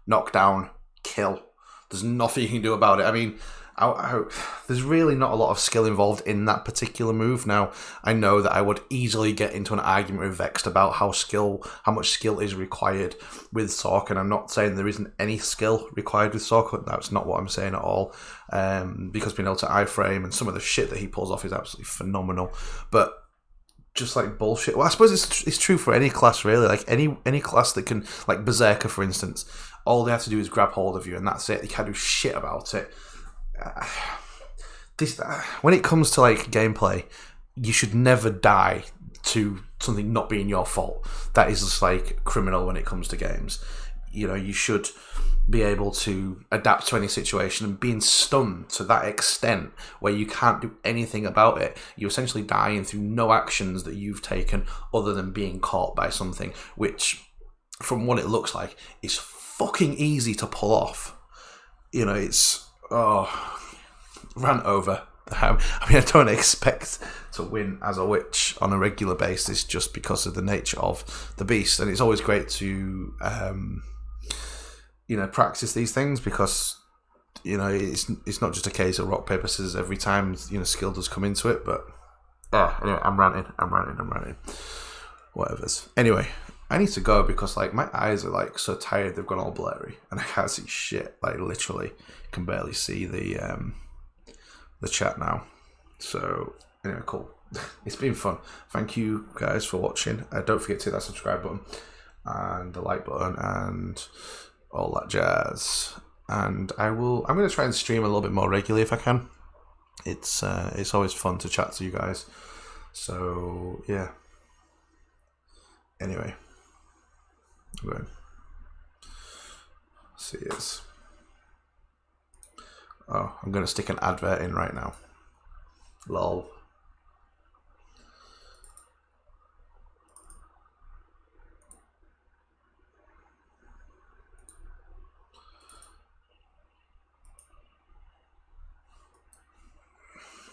knockdown, kill. There's nothing you can do about it. I mean, there's really not a lot of skill involved in that particular move. Now, I know that I would easily get into an argument with Vexed about how much skill is required with Sork, and I'm not saying there isn't any skill required with Sork. That's not what I'm saying at all. Because being able to iframe and some of the shit that he pulls off is absolutely phenomenal. But just like bullshit. Well, I suppose it's true for any class really. Like any class that can, like Berserker for instance, all they have to do is grab hold of you and that's it. They can't do shit about it. When it comes to like gameplay, you should never die to something not being your fault. That is just like criminal when it comes to games. You know, you should be able to adapt to any situation, and being stunned to that extent where you can't do anything about it, you're essentially dying through no actions that you've taken other than being caught by something, which from what it looks like is fucking easy to pull off. You know, it's rant over. I mean, I don't expect to win as a witch on a regular basis just because of the nature of the beast, and it's always great to practice these things because, you know, it's not just a case of rock, paper, scissors every time, you know, skill does come into it, but anyway, I'm ranting. Whatever's. Anyway, I need to go because, like, my eyes are, like, so tired they've gone all blurry and I can't see shit. Like, literally can barely see the chat now. So, anyway, cool. It's been fun. Thank you guys for watching. Don't forget to hit that subscribe button and the like button and all that jazz. And I'm going to try and stream a little bit more regularly if I can. It's always fun to chat to you guys. So yeah. Anyway, I'm going. See this. Oh, I'm going to stick an advert in right now. Lol.